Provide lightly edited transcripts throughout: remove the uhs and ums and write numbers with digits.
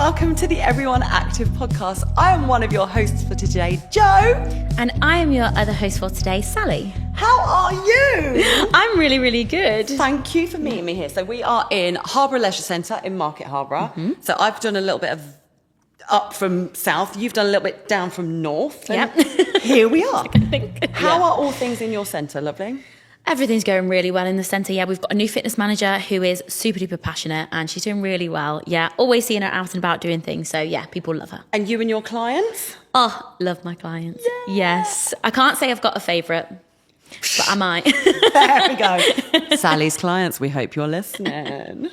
welcome to the Everyone Active podcast. I am one of your hosts for today, Jo. And I am your other host for today, Sally. How are you? I'm really, really good. Thank you for meeting me here. So we are in Harbour Leisure Centre in Market Harbour. So I've done a little bit of up from south. You've done a little bit down from north. Yeah. Here we are. How Yeah. are all things in your centre, lovely? Everything's going really well in the centre. Yeah, we've got a new fitness manager who is super duper passionate and she's doing really well. Yeah, always seeing her out and about doing things. So yeah, people love her. And you and your clients? Oh, love my clients. Yeah. Yes. I can't say I've got a favourite, but I might. There we go. Sally's clients, we hope you're listening.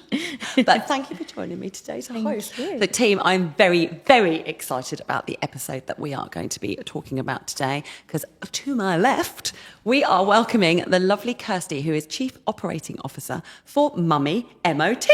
But thank you for joining me today to host. The team, I'm very, very excited about the episode that we are going to be talking about today, because to my left, we are welcoming the lovely Kirstie, who is Chief Operating Officer for Mummy MOT.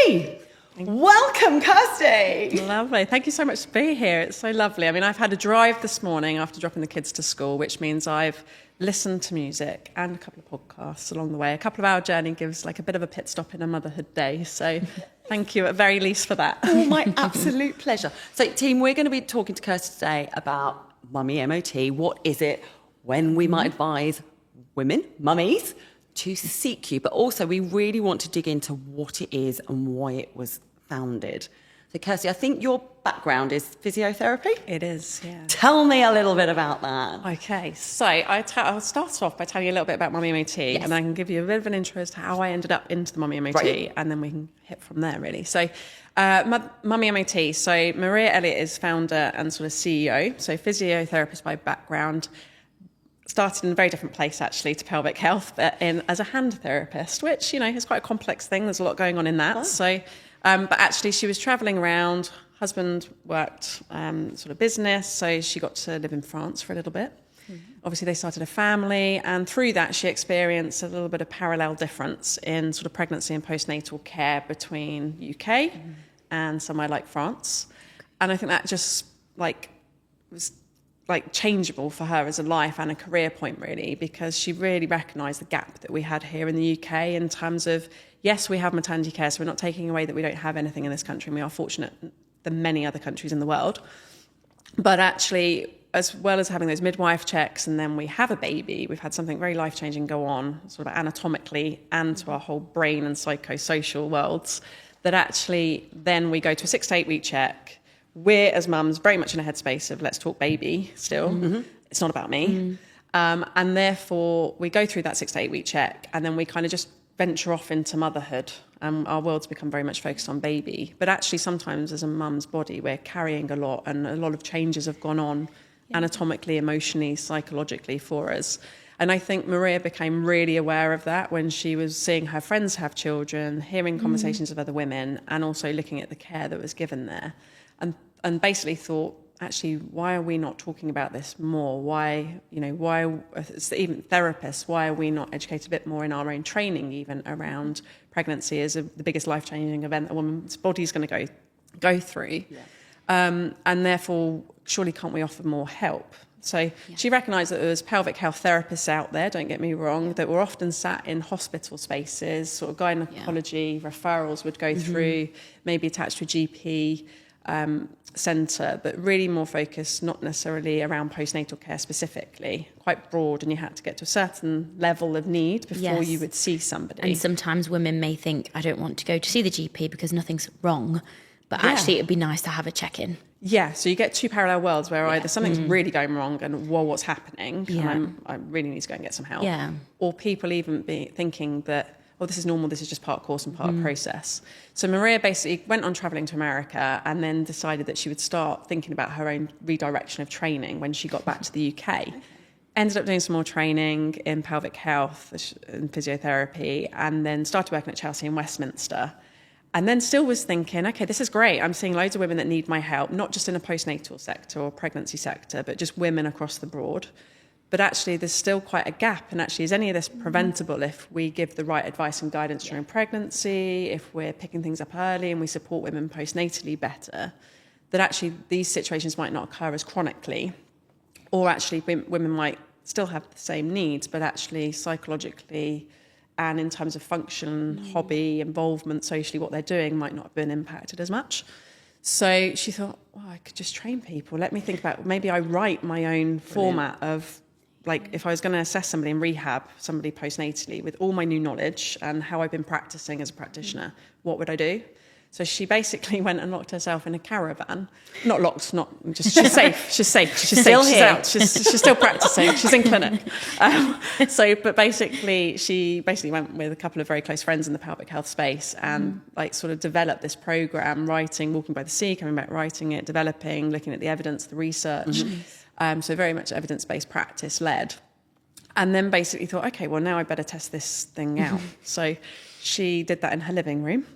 Welcome, Kirstie. Lovely. Thank you so much to be here. It's so lovely. I mean, I've had a drive this morning after dropping the kids to school, which means I've listened to music and a couple of podcasts along the way. A couple of hour journey gives like a bit of a pit stop in a motherhood day. So thank you at very least for that. Oh, my absolute pleasure. So, team, we're going to be talking to Kirstie today about Mummy MOT. What is it? When we might advise women, mummies, to seek you. But also, we really want to dig into what it is and why it was founded. So, Kirstie, I think your background is physiotherapy? It is, yeah. Tell me a little bit about that. Okay, so I'll start off by telling you a little bit about Mummy MOT, and I can give you a bit of an intro as to how I ended up into the Mummy MOT, and then we can hit from there, really. So, Mummy MOT, so Maria Elliott is founder and sort of CEO, so physiotherapist by background. Started in a very different place, actually, to pelvic health, but as a hand therapist, which, you know, is quite a complex thing. There's a lot going on in that. Oh. So, but actually, she was travelling around. Husband worked sort of business, so she got to live in France for a little bit. Obviously, they started a family, and through that, she experienced a little bit of parallel difference in sort of pregnancy and postnatal care between UK and somewhere like France. And I think that just was changeable for her as a life and a career point, really, because she really recognised the gap that we had here in the UK in terms of, yes, we have maternity care, so we're not taking away that we don't have anything in this country, and we are fortunate than many other countries in the world. But actually, as well as having those midwife checks and then we have a baby, we've had something very life-changing go on, sort of anatomically and to our whole brain and psychosocial worlds, that actually then we go to a 6 to 8 week check. We're, as mums, very much in a headspace of let's talk baby still. It's not about me. And therefore, we go through that 6 to 8 week check and then we kind of just venture off into motherhood. Our world's become very much focused on baby. But actually, sometimes as a mum's body, we're carrying a lot, and a lot of changes have gone on anatomically, emotionally, psychologically for us. And I think Maria became really aware of that when she was seeing her friends have children, hearing conversations of other women, and also looking at the care that was given there. And basically thought, actually, why are we not talking about this more? Why, even therapists, why are we not educated a bit more in our own training, even around pregnancy as the biggest life-changing event a woman's body's going to go through? Yeah. And therefore, surely can't we offer more help? So she recognised that there was pelvic health therapists out there, don't get me wrong, that were often sat in hospital spaces, sort of gynecology, referrals would go through, maybe attached to a GP centre, but really more focused, not necessarily around postnatal care specifically, quite broad, and you had to get to a certain level of need before you would see somebody. And sometimes women may think, I don't want to go to see the GP because nothing's wrong, but actually it'd be nice to have a check-in. Yeah, so you get two parallel worlds where either something's really going wrong and what's happening, and I really need to go and get some help, or people even be thinking that, this is normal, this is just part of course and part of process. So Maria basically went on travelling to America and then decided that she would start thinking about her own redirection of training when she got back to the UK. Ended up doing some more training in pelvic health and physiotherapy, and then started working at Chelsea in Westminster. And then still was thinking, okay, this is great. I'm seeing loads of women that need my help, not just in a postnatal sector or pregnancy sector, but just women across the board. But actually, there's still quite a gap. And actually, is any of this preventable if we give the right advice and guidance during pregnancy, if we're picking things up early and we support women postnatally better, that actually these situations might not occur as chronically, or actually women might still have the same needs, but actually psychologically and in terms of function, hobby, involvement, socially, what they're doing might not have been impacted as much. So she thought, well, I could just train people. Let me think about, maybe I write my own format of, like, if I was going to assess somebody in rehab, somebody postnatally, with all my new knowledge and how I've been practicing as a practitioner, what would I do? So she basically went and locked herself in a caravan. Not locked, not just, she's safe. She's safe. She's still safe. here. She's out. She's still practicing. She's in clinic. But basically, she went with a couple of very close friends in the pelvic health space and like sort of developed this program, writing, walking by the sea, coming back, writing it, developing, looking at the evidence, the research. So very much evidence-based practice led. And then basically thought, okay, well, now I better test this thing out. So she did that in her living room.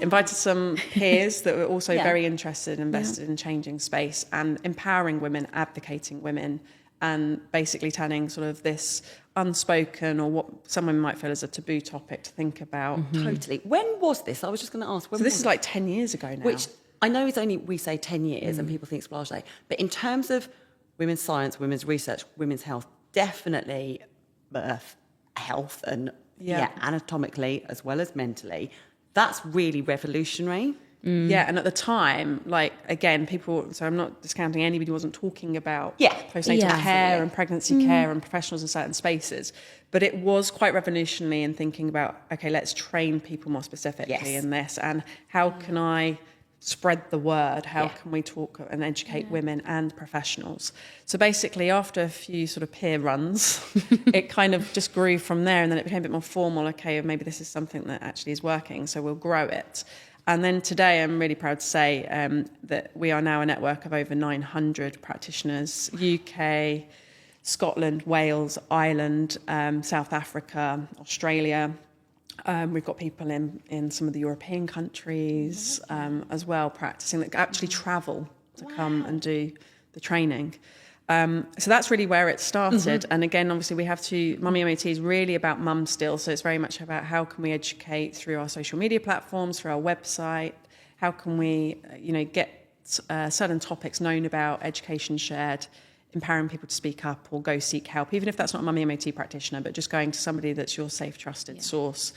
Invited some peers that were also very interested, invested in changing space and empowering women, advocating women, and basically turning sort of this unspoken or what some women might feel as a taboo topic to think about. Totally. When was this? I was just going to ask. So this is like 10 years ago now. Which I know is only, we say 10 years and people think it's blasé. But in terms of women's science, women's research, women's health, definitely birth, health and anatomically as well as mentally, that's really revolutionary. Yeah, and at the time, like, again, people, so I'm not discounting anybody who wasn't talking about postnatal care and pregnancy care and professionals in certain spaces, but it was quite revolutionary in thinking about, okay, let's train people more specifically in this, and how can I spread the word? How can we talk and educate women and professionals? So basically, after a few sort of peer runs, it kind of just grew from there, and then it became a bit more formal. Okay, maybe this is something that actually is working, so we'll grow it. And then today, I'm really proud to say that we are now a network of over 900 practitioners, UK, Scotland, Wales, Ireland, South Africa, Australia. We've got people in some of the European countries as well practicing that actually travel to come and do the training. So that's really where it started. And again, obviously we have to, Mummy MOT is really about mum still. So it's very much about how can we educate through our social media platforms, through our website, how can we, get certain topics known about, education shared, empowering people to speak up or go seek help, even if that's not a Mummy MOT practitioner, but just going to somebody that's your safe, trusted source.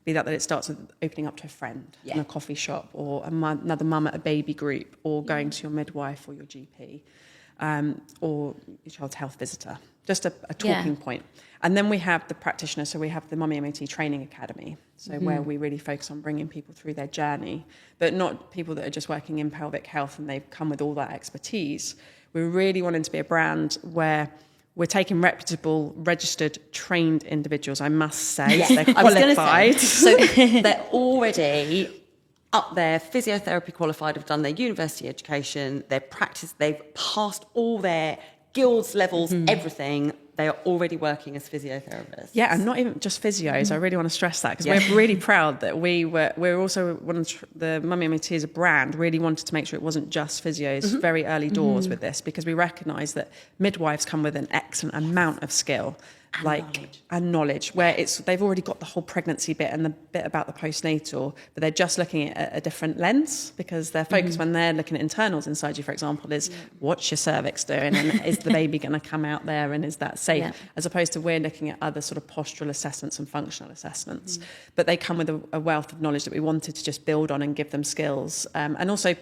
Be that it starts with opening up to a friend in a coffee shop, or another mum at a baby group, or going to your midwife or your GP, or your child's health visitor. Just a talking point. And then we have the practitioner, so we have the Mummy MOT Training Academy, so where we really focus on bringing people through their journey, but not people that are just working in pelvic health and they've come with all that expertise. We're really wanting to be a brand where we're taking reputable, registered, trained individuals, I must say. They're qualified. So they're already up there, physiotherapy qualified, have done their university education, their practice, they've passed all their guilds levels, everything. They are already working as physiotherapists. Yeah, and not even just physios. I really want to stress that, because we're really proud that we're also the Mummy MOT as a brand really wanted to make sure it wasn't just physios very early doors with this, because we recognise that midwives come with an excellent amount of skill. And knowledge, where they've already got the whole pregnancy bit and the bit about the postnatal, but they're just looking at a different lens, because their focus when they're looking at internals inside you, for example, is what's your cervix doing, and is the baby going to come out there, and is that safe? As opposed to we're looking at other sort of postural assessments and functional assessments. But they come with a wealth of knowledge that we wanted to just build on and give them skills. And also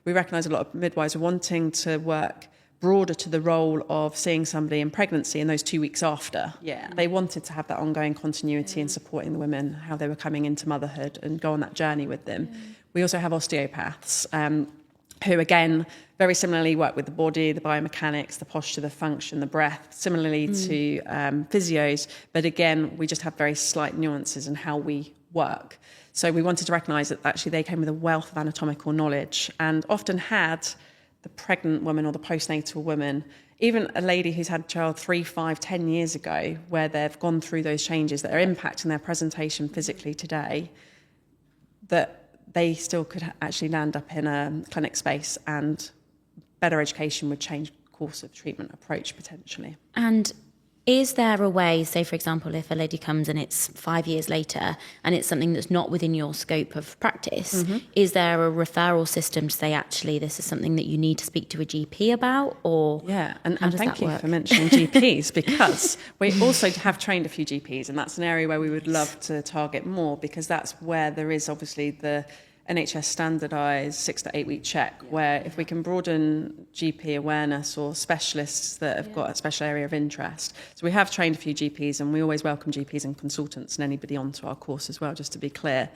we recognise a lot of midwives are wanting to work broader to the role of seeing somebody in pregnancy in those 2 weeks after. They wanted to have that ongoing continuity and supporting the women, how they were coming into motherhood and go on that journey with them. We also have osteopaths who, again, very similarly work with the body, the biomechanics, the posture, the function, the breath, similarly to physios. But again, we just have very slight nuances in how we work. So we wanted to recognise that actually they came with a wealth of anatomical knowledge, and often had the pregnant woman or the postnatal woman, even a lady who's had a child 3, 5, 10 years ago, where they've gone through those changes that are impacting their presentation physically today, that they still could actually land up in a clinic space, and better education would change course of treatment approach potentially. And is there a way, say for example, if a lady comes and it's 5 years later and it's something that's not within your scope of practice, is there a referral system to say, actually, this is something that you need to speak to a GP about? Or and thank you for mentioning GPs, because we also have trained a few GPs, and that's an area where we would love to target more, because that's where there is obviously the NHS standardised 6 to 8 week check, where if we can broaden GP awareness or specialists that have got a special area of interest. So we have trained a few GPs, and we always welcome GPs and consultants and anybody onto our course as well, just to be clear,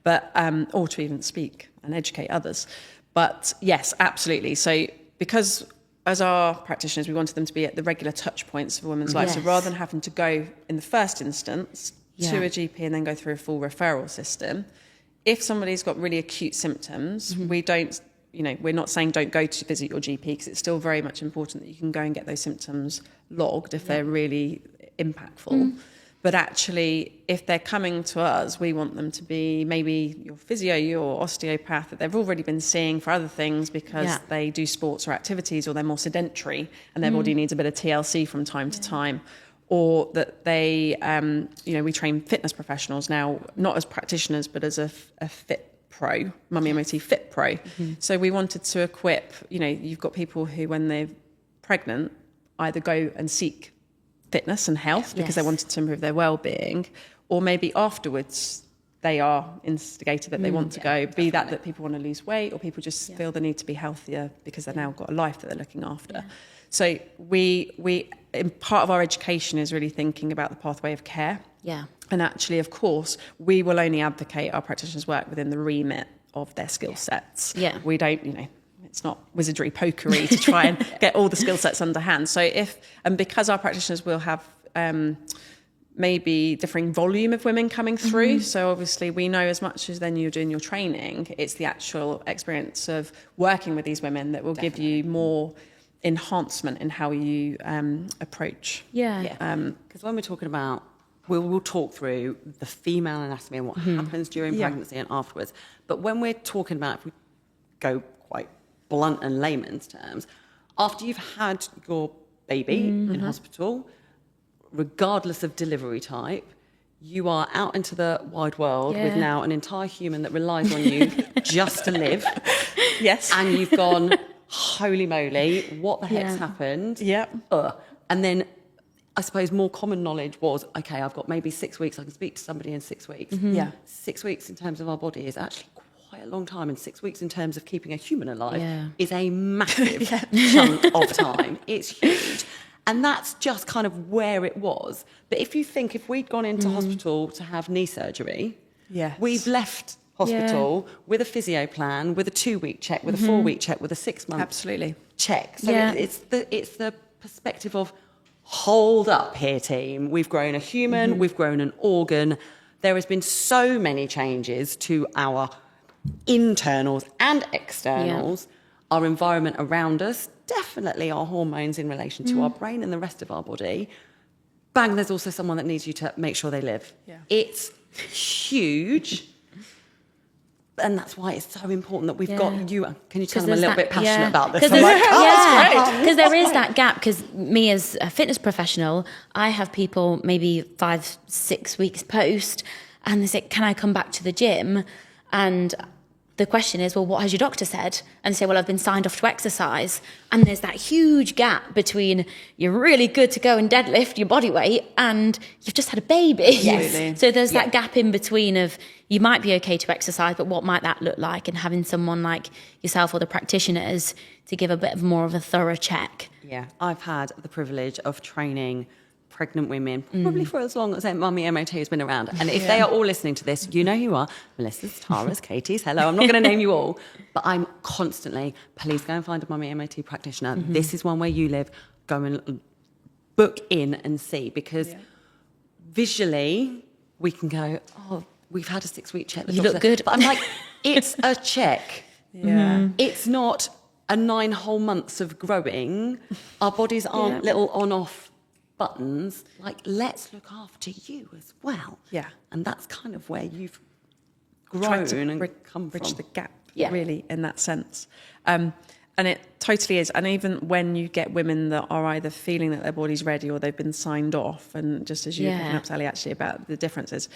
but or to even speak and educate others. But yes, absolutely. So because as our practitioners, we wanted them to be at the regular touch points of a woman's life. So rather than having to go in the first instance to a GP and then go through a full referral system, if somebody's got really acute symptoms, we don't, we're not saying don't go to visit your GP, because it's still very much important that you can go and get those symptoms logged if they're really impactful. But actually, if they're coming to us, we want them to be maybe your physio, your osteopath that they've already been seeing for other things because they do sports or activities, or they're more sedentary and their body needs a bit of TLC from time to time. Or that they, we train fitness professionals now, not as practitioners, but as a fit pro, Mummy MOT Fit Pro. So we wanted to equip, you've got people who, when they're pregnant, either go and seek fitness and health because they wanted to improve their well-being, or maybe afterwards they are instigated that they want to go, be that people want to lose weight, or people just feel the need to be healthier because they've now got a life that they're looking after. So we part of our education is really thinking about the pathway of care. And actually, of course, we will only advocate our practitioners' work within the remit of their skill sets. We don't, it's not wizardry pokery to try and get all the skill sets under hand. So because our practitioners will have maybe differing volume of women coming through. So obviously we know as much as then you're doing your training, it's the actual experience of working with these women that will give you more enhancement in how you approach. Because when we're talking about, we'll talk through the female anatomy and what happens during pregnancy and afterwards. But when we're talking about, if we go quite blunt and layman's terms, after you've had your baby in hospital, regardless of delivery type, you are out into the wide world with now an entire human that relies on you just to live. And you've gone, holy moly, what the heck's happened? And then I suppose more common knowledge was, okay, I've got maybe 6 weeks, I can speak to somebody in 6 weeks. 6 weeks in terms of our body is actually quite a long time, and 6 weeks in terms of keeping a human alive is a massive chunk of time. It's huge. And that's just kind of where it was. But if you think, if we'd gone into hospital to have knee surgery, we've left hospital with a physio plan, with a 2-week check, with a 4-week check, with a 6-month check. So it's the perspective of, hold up here, team. We've grown a human, we've grown an organ. There has been so many changes to our internals and externals, our environment around us, definitely our hormones in relation to our brain and the rest of our body. Bang, there's also someone that needs you to make sure they live. It's huge. And that's why it's so important that we've got you. Can you tell I'm a little bit passionate about this? Because there is that gap. Because me as a fitness professional, I have people maybe 5-6 weeks post, and they say, "Can I come back to the gym?" And the question is, well, what has your doctor said? And they say, well, I've been signed off to exercise. And there's that huge gap between you're really good to go and deadlift your body weight and you've just had a baby. So there's that gap in between of you might be okay to exercise, but what might that look like? And having someone like yourself or the practitioners to give a bit of more of a thorough check. I've had the privilege of training pregnant women, probably for as long as Mummy MOT has been around. And if they are all listening to this, you know who you are. Melissa's, Tara's, Katie's, hello. I'm not going to name you all, but I'm constantly, please go and find a Mummy MOT practitioner. This is one where you live. Go and book in and see, because visually we can go, oh, we've had a 6-week check. You look good. But I'm like, it's a check. It's not a 9 whole months of growing. Our bodies aren't little on-off buttons. Like, let's look after you as well. And that's kind of where you've grown and come bridge from. the gap, really, in that sense. And it totally is. And even when you get women that are either feeling that their body's ready or they've been signed off, and just as you were picking up, Sally, actually about the differences,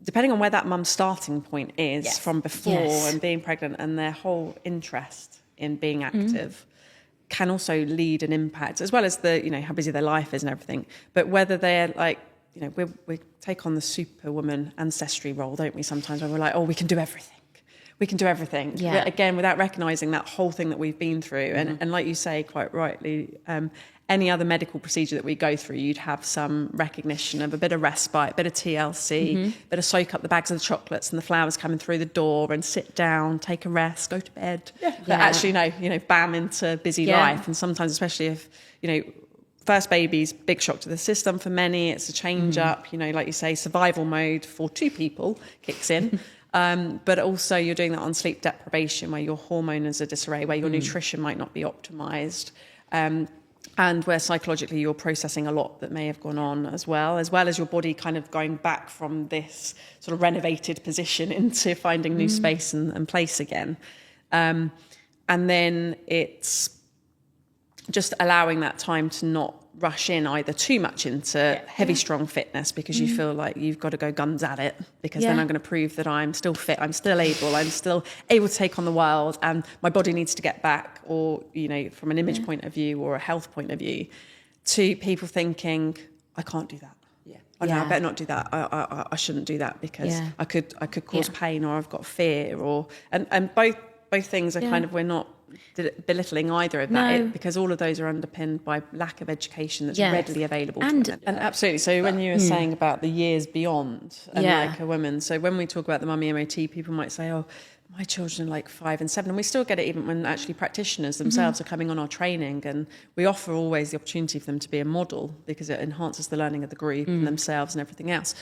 depending on where that mum's starting point is from before and being pregnant and their whole interest in being active, can also lead and impact, as well as the, how busy their life is and everything. But whether they're like, we take on the superwoman ancestry role, don't we, sometimes, where we're like, oh, we can do everything. we can do everything. Yeah. Again, without recognising that whole thing that we've been through. And like you say quite rightly, any other medical procedure that we go through, you'd have some recognition of a bit of respite, a bit of TLC, bit of soak up the bags of the chocolates and the flowers coming through the door and sit down, take a rest, go to bed. But actually, no, bam, into busy life. And sometimes, especially if, first baby's big shock to the system for many, it's a change up, like you say, survival mode for 2 people kicks in. But also you're doing that on sleep deprivation where your hormones are disarray, where your nutrition might not be optimized. And where psychologically you're processing a lot that may have gone on as well as your body kind of going back from this sort of renovated position into finding new space and place again. And then it's just allowing that time to not rush in either too much into heavy, strong fitness because you feel like you've got to go guns at it because then I'm going to prove that I'm still fit, I'm still able to take on the world and my body needs to get back or, from an image point of view or a health point of view to people thinking, I can't do that. No, I better not do that. I shouldn't do that because I could cause pain or I've got fear and both things are kind of, we're not belittling either of that because all of those are underpinned by lack of education that's readily available to women. And absolutely. So when you were saying about the years beyond and like a woman, so when we talk about the Mummy MOT, people might say, oh, my children are like 5 and 7, and we still get it even when actually practitioners themselves are coming on our training, and we offer always the opportunity for them to be a model because it enhances the learning of the group and themselves and everything else.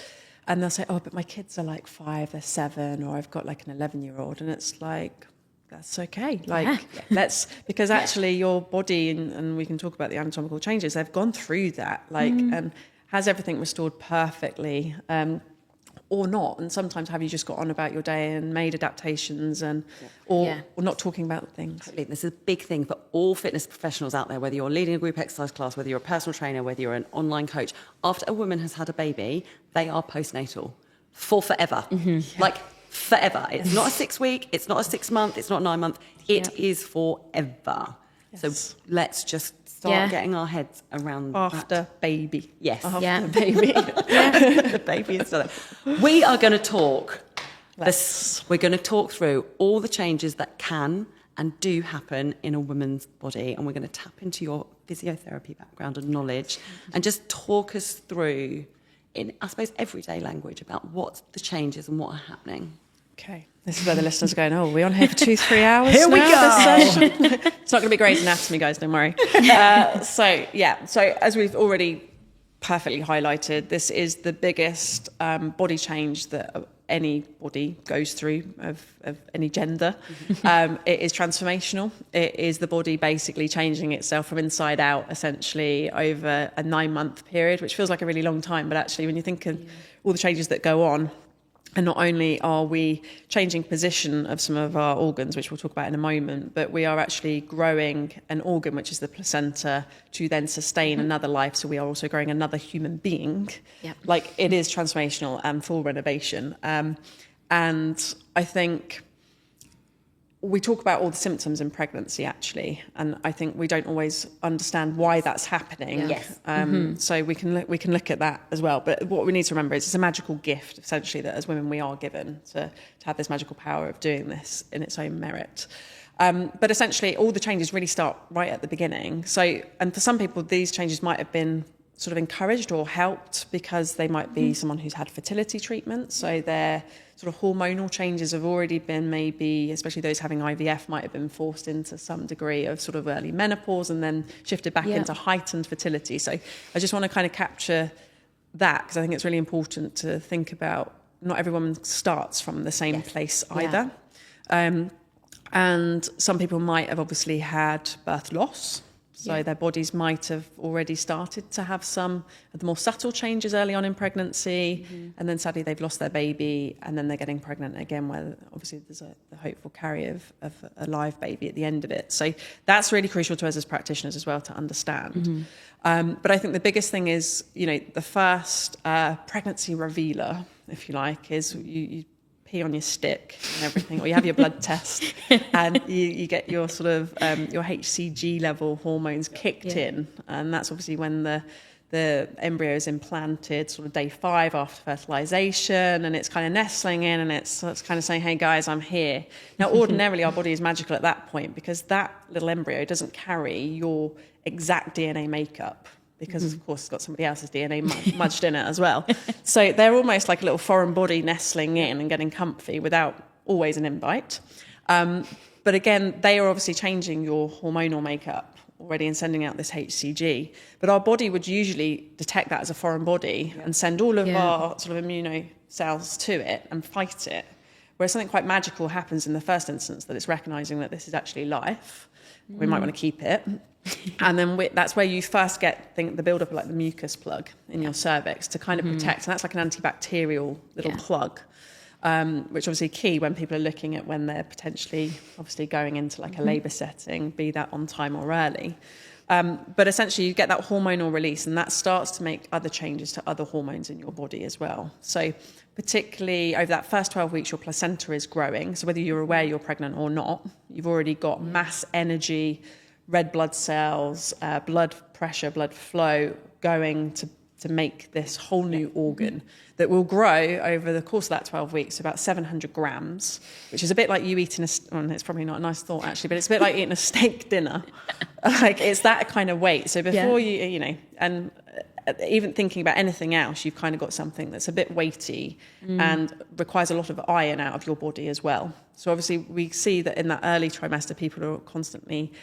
And they'll say, oh, but my kids are like 5, they're 7, or I've got like an 11-year-old, and it's like, that's okay. Because actually your body, and we can talk about the anatomical changes, they've gone through that, and has everything restored perfectly, or not. And sometimes have you just got on about your day and made adaptations or not talking about things. This is a big thing for all fitness professionals out there, whether you're leading a group exercise class, whether you're a personal trainer, whether you're an online coach. After a woman has had a baby, they are postnatal for forever. Forever. It's not a 6 week, it's not a 6 month, it's not 9 month. It is forever. Yes. So let's just start getting our heads around after baby. Yes. After baby. The baby is still there. We are going to talk. We're going to talk through all the changes that can and do happen in a woman's body, and we're going to tap into your physiotherapy background and knowledge and just talk us through in, I suppose, everyday language about what the changes and what are happening. Okay, this is where the listeners are going, oh, are we on here for 2-3 hours Here we go. It's not going to be Grey's Anatomy, guys, don't worry. So as we've already perfectly highlighted, this is the biggest body change that anybody goes through of any gender. It is transformational. It is the body basically changing itself from inside out, essentially, over a 9-month period, which feels like a really long time. But actually, when you think of all the changes that go on, and not only are we changing position of some of our organs, which we'll talk about in a moment, but we are actually growing an organ, which is the placenta, to then sustain another life. So we are also growing another human being. Like, it is transformational and full renovation. And I think we talk about all the symptoms in pregnancy, actually, and I think we don't always understand why that's happening. So we can look at that as well. But what we need to remember is it's a magical gift, essentially, that as women we are given to have this magical power of doing this in its own merit. But essentially, all the changes really start right at the beginning. So, and for some people, these changes might have been sort of encouraged or helped because they might be someone who's had fertility treatment. So their sort of hormonal changes have already been, maybe, especially those having IVF, might have been forced into some degree of sort of early menopause and then shifted back into heightened fertility. So I just want to kind of capture that because I think it's really important to think about not every woman starts from the same place either. And some people might have obviously had birth loss. So their bodies might have already started to have some of the more subtle changes early on in pregnancy. And then sadly they've lost their baby and then they're getting pregnant again, where obviously there's the hopeful carry of a live baby at the end of it. So that's really crucial to us as practitioners as well to understand. But I think the biggest thing is, the first pregnancy revealer, if you like, is you pee on your stick and everything, or you have your blood test and you get your sort of your HCG level hormones kicked in, and that's obviously when the the embryo is implanted sort of day 5 after fertilization, and it's kind of nestling in, and it's kind of saying, hey guys, I'm here. Now, ordinarily, our body is magical at that point because that little embryo doesn't carry your exact DNA makeup because, of course, it's got somebody else's DNA mudged in it as well. So they're almost like a little foreign body nestling in and getting comfy without always an invite. But again, they are obviously changing your hormonal makeup already and sending out this HCG. But our body would usually detect that as a foreign body and send all of our sort of immuno cells to it and fight it. Whereas something quite magical happens in the first instance, that it's recognizing that this is actually life. We might want to keep it. And then that's where you first get the buildup of like the mucus plug in your cervix to kind of protect. And that's like an antibacterial little plug. Which obviously key when people are looking at when they're potentially obviously going into like a labour setting, be that on time or early. But essentially you get that hormonal release, and that starts to make other changes to other hormones in your body as well. So particularly over that first 12 weeks, your placenta is growing. So whether you're aware you're pregnant or not, you've already got mass energy, red blood cells, blood pressure, blood flow going to make this whole new organ that will grow over the course of that 12 weeks, about 700 grams, which is a bit like you eating it's probably not a nice thought actually, but it's a bit like eating a steak dinner. Like it's that kind of weight. So before you know, and even thinking about anything else, you've kind of got something that's a bit weighty and requires a lot of iron out of your body as well. So obviously we see that in that early trimester, people are constantly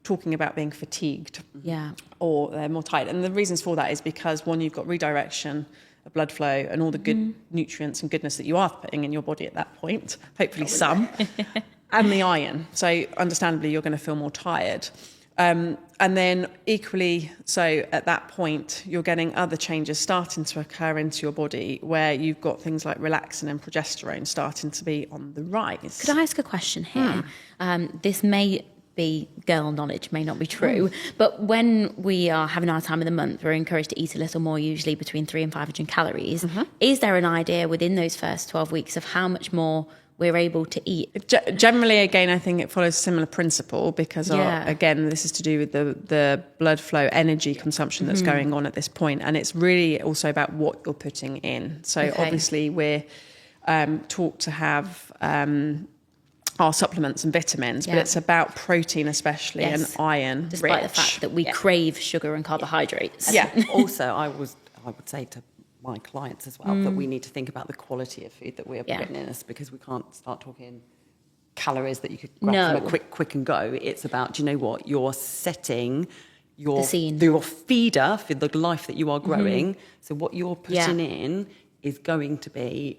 talking about being fatigued or they're more tired. And the reasons for that is because, one, you've got redirection of blood flow and all the good nutrients and goodness that you are putting in your body at that point, hopefully some, and the iron. So understandably, you're going to feel more tired. And then equally, so at that point, you're getting other changes starting to occur into your body where you've got things like relaxin and progesterone starting to be on the rise. Could I ask a question here? This may be girl knowledge, may not be true, but when we are having our time of the month, we're encouraged to eat a little more, usually between 300 and 500 calories. Is there an idea within those first 12 weeks of how much more we're able to eat? Generally, again, I think it follows a similar principle because, again, this is to do with the blood flow energy consumption that's going on at this point. And it's really also about what you're putting in. So obviously we're taught to have our supplements and vitamins, but it's about protein especially and iron. Despite the fact that we crave sugar and carbohydrates. Also, I would say to my clients as well that we need to think about the quality of food that we're putting in us, because we can't start talking calories that you could grab from a quick and go. It's about, do you know what, you're setting your feeder for the life that you are growing. So what you're putting in is going to be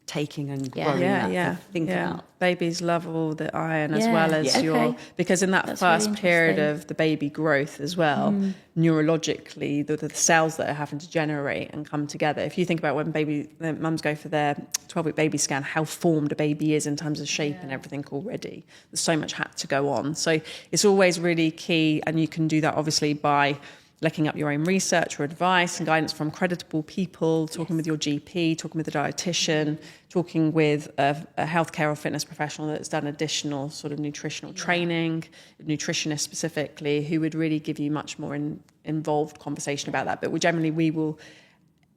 taking and growing that. Think about. Babies love all the iron as well as because in that first period of the baby growth as well, neurologically, the cells that are having to generate and come together. If you think about when the mums go for their 12-week baby scan, how formed a baby is in terms of shape and everything already. There's so much had to go on. So it's always really key, and you can do that obviously by looking up your own research or advice and guidance from creditable people, talking with your GP, talking with a dietitian, talking with a healthcare or fitness professional that's done additional sort of nutritional training, nutritionist specifically, who would really give you much more involved conversation about that. But we will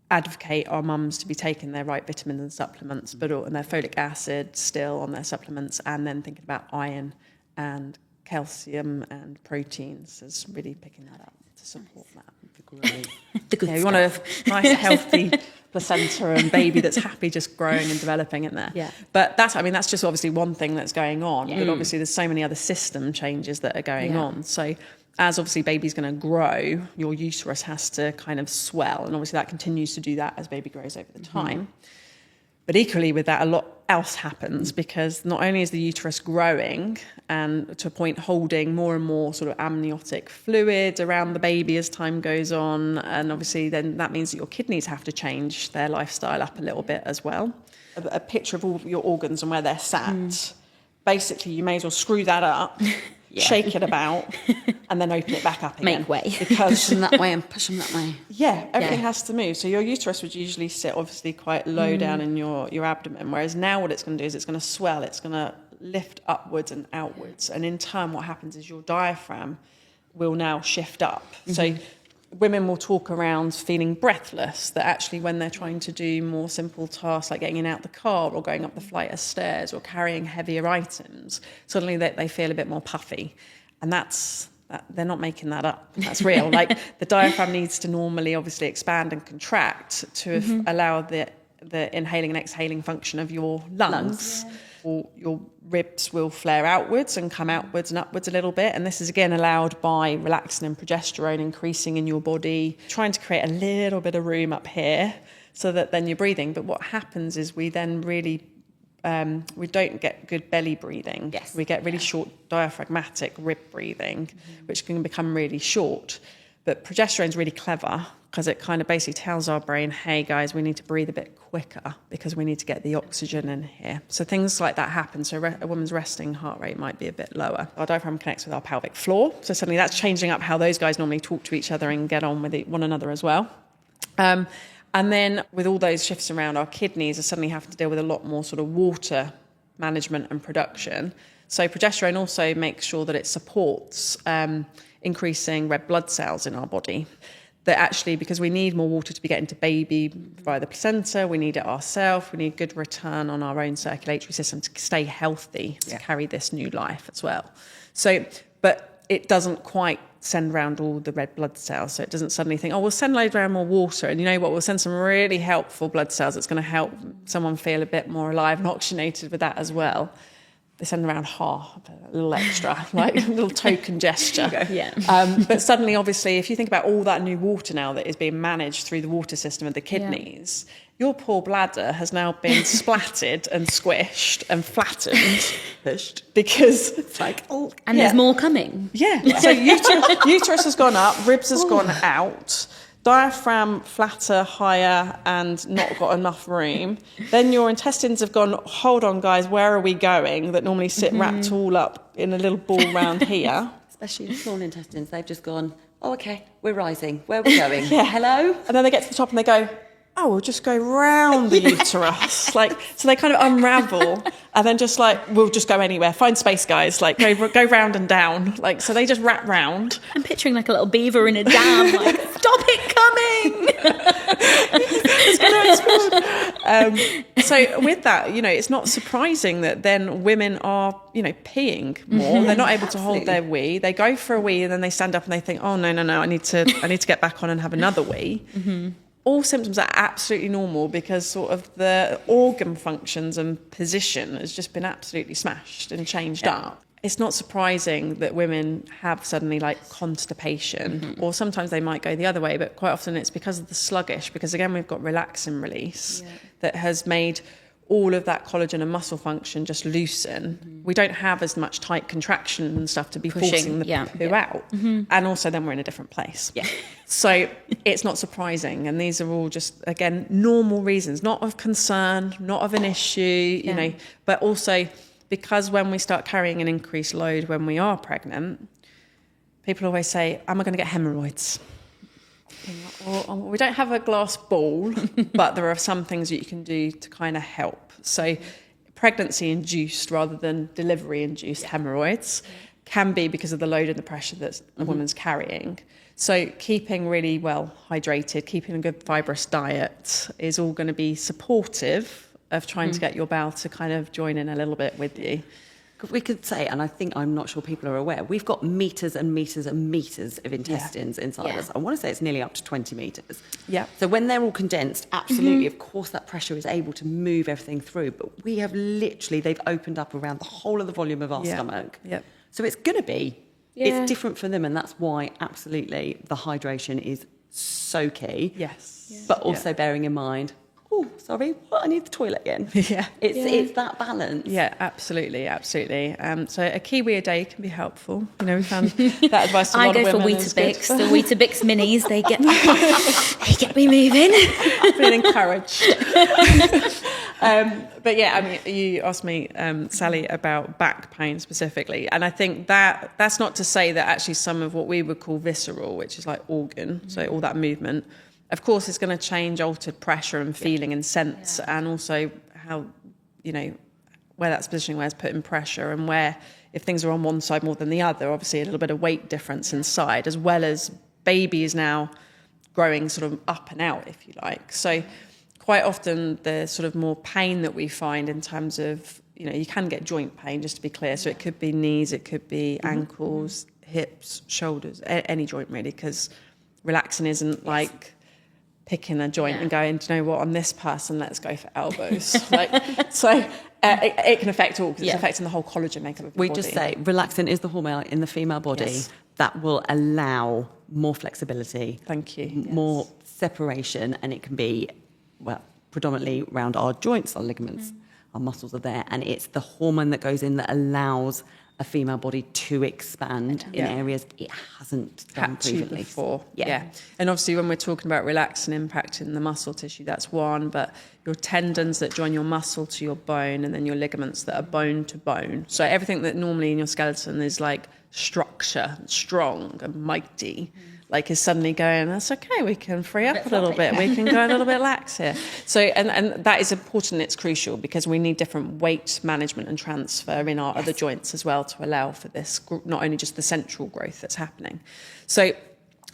advocate our mums to be taking their right vitamins and supplements, and their folic acid still on their supplements, and then thinking about iron and calcium and proteins as really picking that up to support that. The good you want a nice, healthy placenta and baby that's happy just growing and developing in there. But that's just obviously one thing that's going on. But obviously there's so many other system changes that are going on. So as obviously baby's going to grow, your uterus has to kind of swell. And obviously that continues to do that as baby grows over the time. But equally with that, a lot else happens, because not only is the uterus growing and to a point holding more and more sort of amniotic fluid around the baby as time goes on, and obviously then that means that your kidneys have to change their lifestyle up a little bit as well. A picture of all your organs and where they're sat. Basically, you may as well screw that up, shake it about, and then open it back up again. Make way. Because push them that way and push them that way. Everything has to move. So your uterus would usually sit obviously quite low down in your abdomen, whereas now what it's going to do is it's going to swell, it's going to lift upwards and outwards. And in turn, what happens is your diaphragm will now shift up. So women will talk around feeling breathless, that actually when they're trying to do more simple tasks like getting in and out the car or going up the flight of stairs or carrying heavier items, suddenly they feel a bit more puffy. And they're not making that up. That's real. Like the diaphragm needs to normally obviously expand and contract to allow the inhaling and exhaling function of your lungs. Yeah. Or your ribs will flare outwards and come outwards and upwards a little bit. And this is again allowed by relaxin and progesterone increasing in your body, trying to create a little bit of room up here so that then you're breathing. But what happens is we then really, we don't get good belly breathing. Yes. We get really short diaphragmatic rib breathing, which can become really short. But progesterone's really clever because it kind of basically tells our brain, hey guys, we need to breathe a bit quicker because we need to get the oxygen in here. So things like that happen. So a woman's resting heart rate might be a bit lower. Our diaphragm connects with our pelvic floor. So suddenly that's changing up how those guys normally talk to each other and get on with one another as well. And then with all those shifts around, our kidneys are suddenly having to deal with a lot more sort of water management and production. So progesterone also makes sure that it supports increasing red blood cells in our body. That actually, because we need more water to be getting to baby via the placenta, we need it ourselves, we need good return on our own circulatory system to stay healthy, to carry this new life as well. So, but it doesn't quite send around all the red blood cells. So it doesn't suddenly think, oh, we'll send loads around more water. And you know what, we'll send some really helpful blood cells that's going to help someone feel a bit more alive and oxygenated with that as well. They send around half, a little extra, like a little token gesture. Yeah. But suddenly, obviously, if you think about all that new water now that is being managed through the water system of the kidneys, your poor bladder has now been splatted and squished and flattened because it's like, oh, and there's more coming. Yeah. So uterus has gone up, ribs has gone out. Diaphragm flatter, higher, and not got enough room. Then your intestines have gone, hold on, guys, where are we going? That normally sit wrapped all up in a little ball round here. Especially small intestines, they've just gone, oh, okay, we're rising. Where are we going? Hello? And then they get to the top and they go, oh, we'll just go round the uterus. So they kind of unravel and then just we'll just go anywhere. Find space, guys. Go round and down. So they just wrap round. I'm picturing like a little beaver in a dam. Stop it coming! So with that, it's not surprising that then women are, peeing more. They're not able to hold their wee. They go for a wee and then they stand up and they think, oh, no, I need to get back on and have another wee. All symptoms are absolutely normal because sort of the organ functions and position has just been absolutely smashed and changed up. It's not surprising that women have suddenly constipation, or sometimes they might go the other way, but quite often it's because of the sluggish, because again, we've got relaxin release that has made all of that collagen and muscle function just loosen. We don't have as much tight contraction and stuff to be forcing the poo out. And also then we're in a different place. So it's not surprising. And these are all just, again, normal reasons, not of concern, not of an issue, you know, but also because when we start carrying an increased load when we are pregnant, people always say, am I going to get hemorrhoids? Well, we don't have a glass ball, but there are some things that you can do to kind of help. So pregnancy-induced rather than delivery-induced hemorrhoids can be because of the load and the pressure that a woman's carrying. So keeping really well hydrated, keeping a good fibrous diet is all going to be supportive of trying to get your bowel to kind of join in a little bit with you. We could say, and I'm not sure people are aware, we've got meters and meters and meters of intestines inside us. I want to say it's nearly up to 20 meters. Yeah. So when they're all condensed, absolutely, of course, that pressure is able to move everything through. But we have they've opened up around the whole of the volume of our stomach. Yep. So it's going to be, it's different for them. And that's why, absolutely, the hydration is so key. Yes. But also bearing in mind, oh, sorry, I need the toilet again. It's that balance. Yeah, absolutely. So a kiwi a day can be helpful. You know, we found that advice to a lot of women. I go for Weetabix, the Weetabix minis. They get me moving. Feeling encouraged. But yeah, I mean, you asked me, Sally, about back pain specifically, and I think that's not to say that actually some of what we would call visceral, which is like organ, so all that movement, of course, it's going to change altered pressure and feeling and sense, and also how, you know, where that's positioning, where it's putting pressure, and where if things are on one side more than the other, obviously a little bit of weight difference inside, as well as baby is now growing sort of up and out, if you like. So quite often the sort of more pain that we find in terms of, you can get joint pain, just to be clear. So it could be knees, it could be ankles, hips, shoulders, any joint really, because relaxing isn't like picking a joint and going, do you know what, on this person, let's go for elbows. It can affect all, because it's affecting the whole collagen makeup of the body. We just say relaxin is the hormone in the female body that will allow more flexibility. Thank you. More separation, and it can be, predominantly around our joints, our ligaments, our muscles are there, and it's the hormone that goes in that allows a female body to expand in areas it hasn't done previously before. And obviously when we're talking about relaxing impacting the muscle tissue, that's one, but your tendons that join your muscle to your bone, and then your ligaments that are bone to bone. So everything that normally in your skeleton is like structure, strong and mighty, like is suddenly going, that's okay, we can free up a little bit, we can go a little bit lax here. So, and that is important, it's crucial, because we need different weight management and transfer in our other joints as well to allow for this, not only just the central growth that's happening. So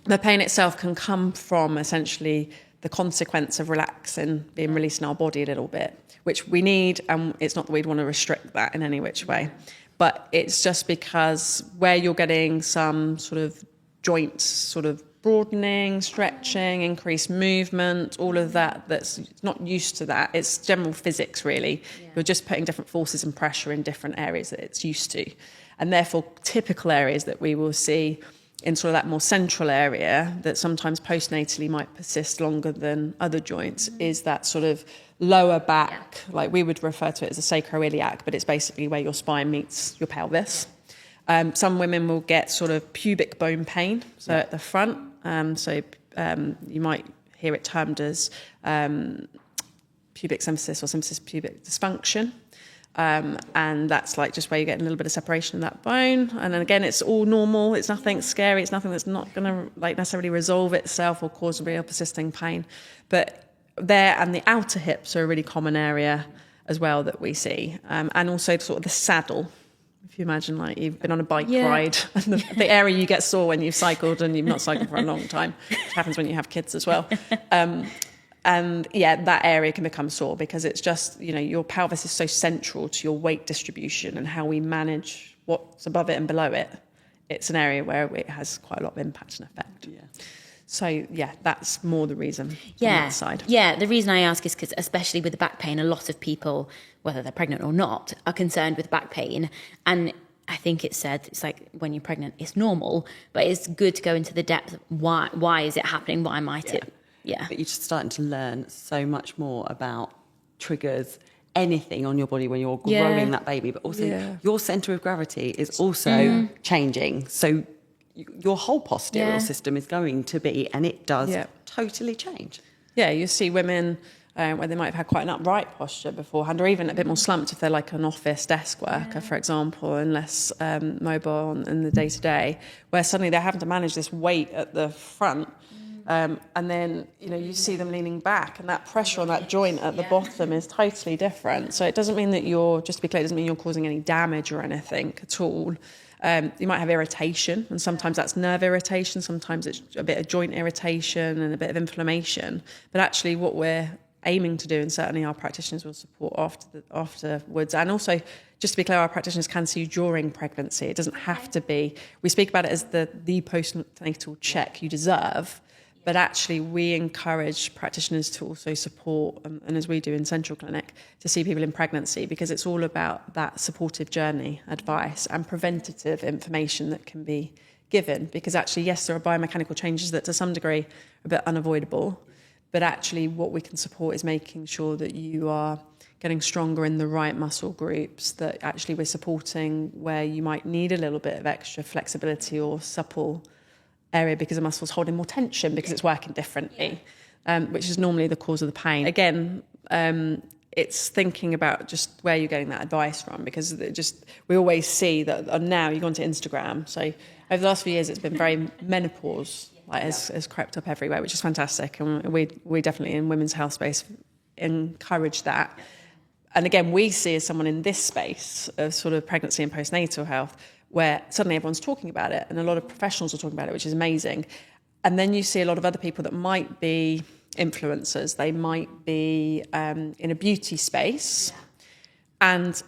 the pain itself can come from essentially the consequence of relaxing, being released in our body a little bit, which we need, and it's not that we'd want to restrict that in any which way, but it's just because where you're getting some sort of joints sort of broadening, stretching, increased movement, all of that, that's not used to that. It's general physics, really. You're just putting different forces and pressure in different areas that it's used to. And therefore, typical areas that we will see in sort of that more central area that sometimes postnatally might persist longer than other joints is that sort of lower back, like we would refer to it as a sacroiliac, but it's basically where your spine meets your pelvis. Some women will get sort of pubic bone pain, so at the front. You might hear it termed as pubic symphysis or symphysis pubic dysfunction. And that's like just where you get a little bit of separation in that bone. And then again, it's all normal. It's nothing scary. It's nothing that's not going to like necessarily resolve itself or cause real persisting pain. But there, and the outer hips are a really common area as well that we see. And also sort of the saddle. If you imagine like you've been on a bike ride and the area you get sore when you've cycled and you've not cycled for a long time, which happens when you have kids as well. That area can become sore because it's just, your pelvis is so central to your weight distribution and how we manage what's above it and below it. It's an area where it has quite a lot of impact and effect. Yeah. So, that's more the reason on that side. Yeah, the reason I ask is because especially with the back pain, a lot of people, whether they're pregnant or not, are concerned with back pain. And I think it's like when you're pregnant, it's normal, but it's good to go into the depth. Why is it happening? Why might it? Yeah. But you're just starting to learn so much more about triggers, anything on your body when you're growing that baby, but also your centre of gravity is also changing. So your whole postural system is going to be, and it does totally change. Yeah, you see women where they might have had quite an upright posture beforehand, or even a bit more slumped if they're like an office desk worker, for example, and less mobile in the day-to-day, where suddenly they're having to manage this weight at the front. And then, you see them leaning back, and that pressure on that joint at the bottom is totally different. So it doesn't mean that just to be clear, it doesn't mean you're causing any damage or anything at all. You might have irritation, and sometimes that's nerve irritation, sometimes it's a bit of joint irritation and a bit of inflammation. But actually what we're aiming to do, and certainly our practitioners will support afterwards, and also, just to be clear, our practitioners can see you during pregnancy. It doesn't have to be. We speak about it as the postnatal check you deserve, but actually we encourage practitioners to also support, and as we do in Central Clinic, to see people in pregnancy, because it's all about that supportive journey, advice and preventative information that can be given. Because actually, yes, there are biomechanical changes that to some degree are a bit unavoidable, but actually what we can support is making sure that you are getting stronger in the right muscle groups, that actually we're supporting where you might need a little bit of extra flexibility or supple area because the muscle's holding more tension because it's working differently, which is normally the cause of the pain. Again, it's thinking about just where you're getting that advice from, because we always see that now you go onto Instagram. So over the last few years, it's been very menopause has crept up everywhere, which is fantastic. And we definitely in women's health space encourage that. And again, we see as someone in this space of sort of pregnancy and postnatal health, where suddenly everyone's talking about it and a lot of professionals are talking about it, which is amazing. And then you see a lot of other people that might be influencers. They might be in a beauty space. And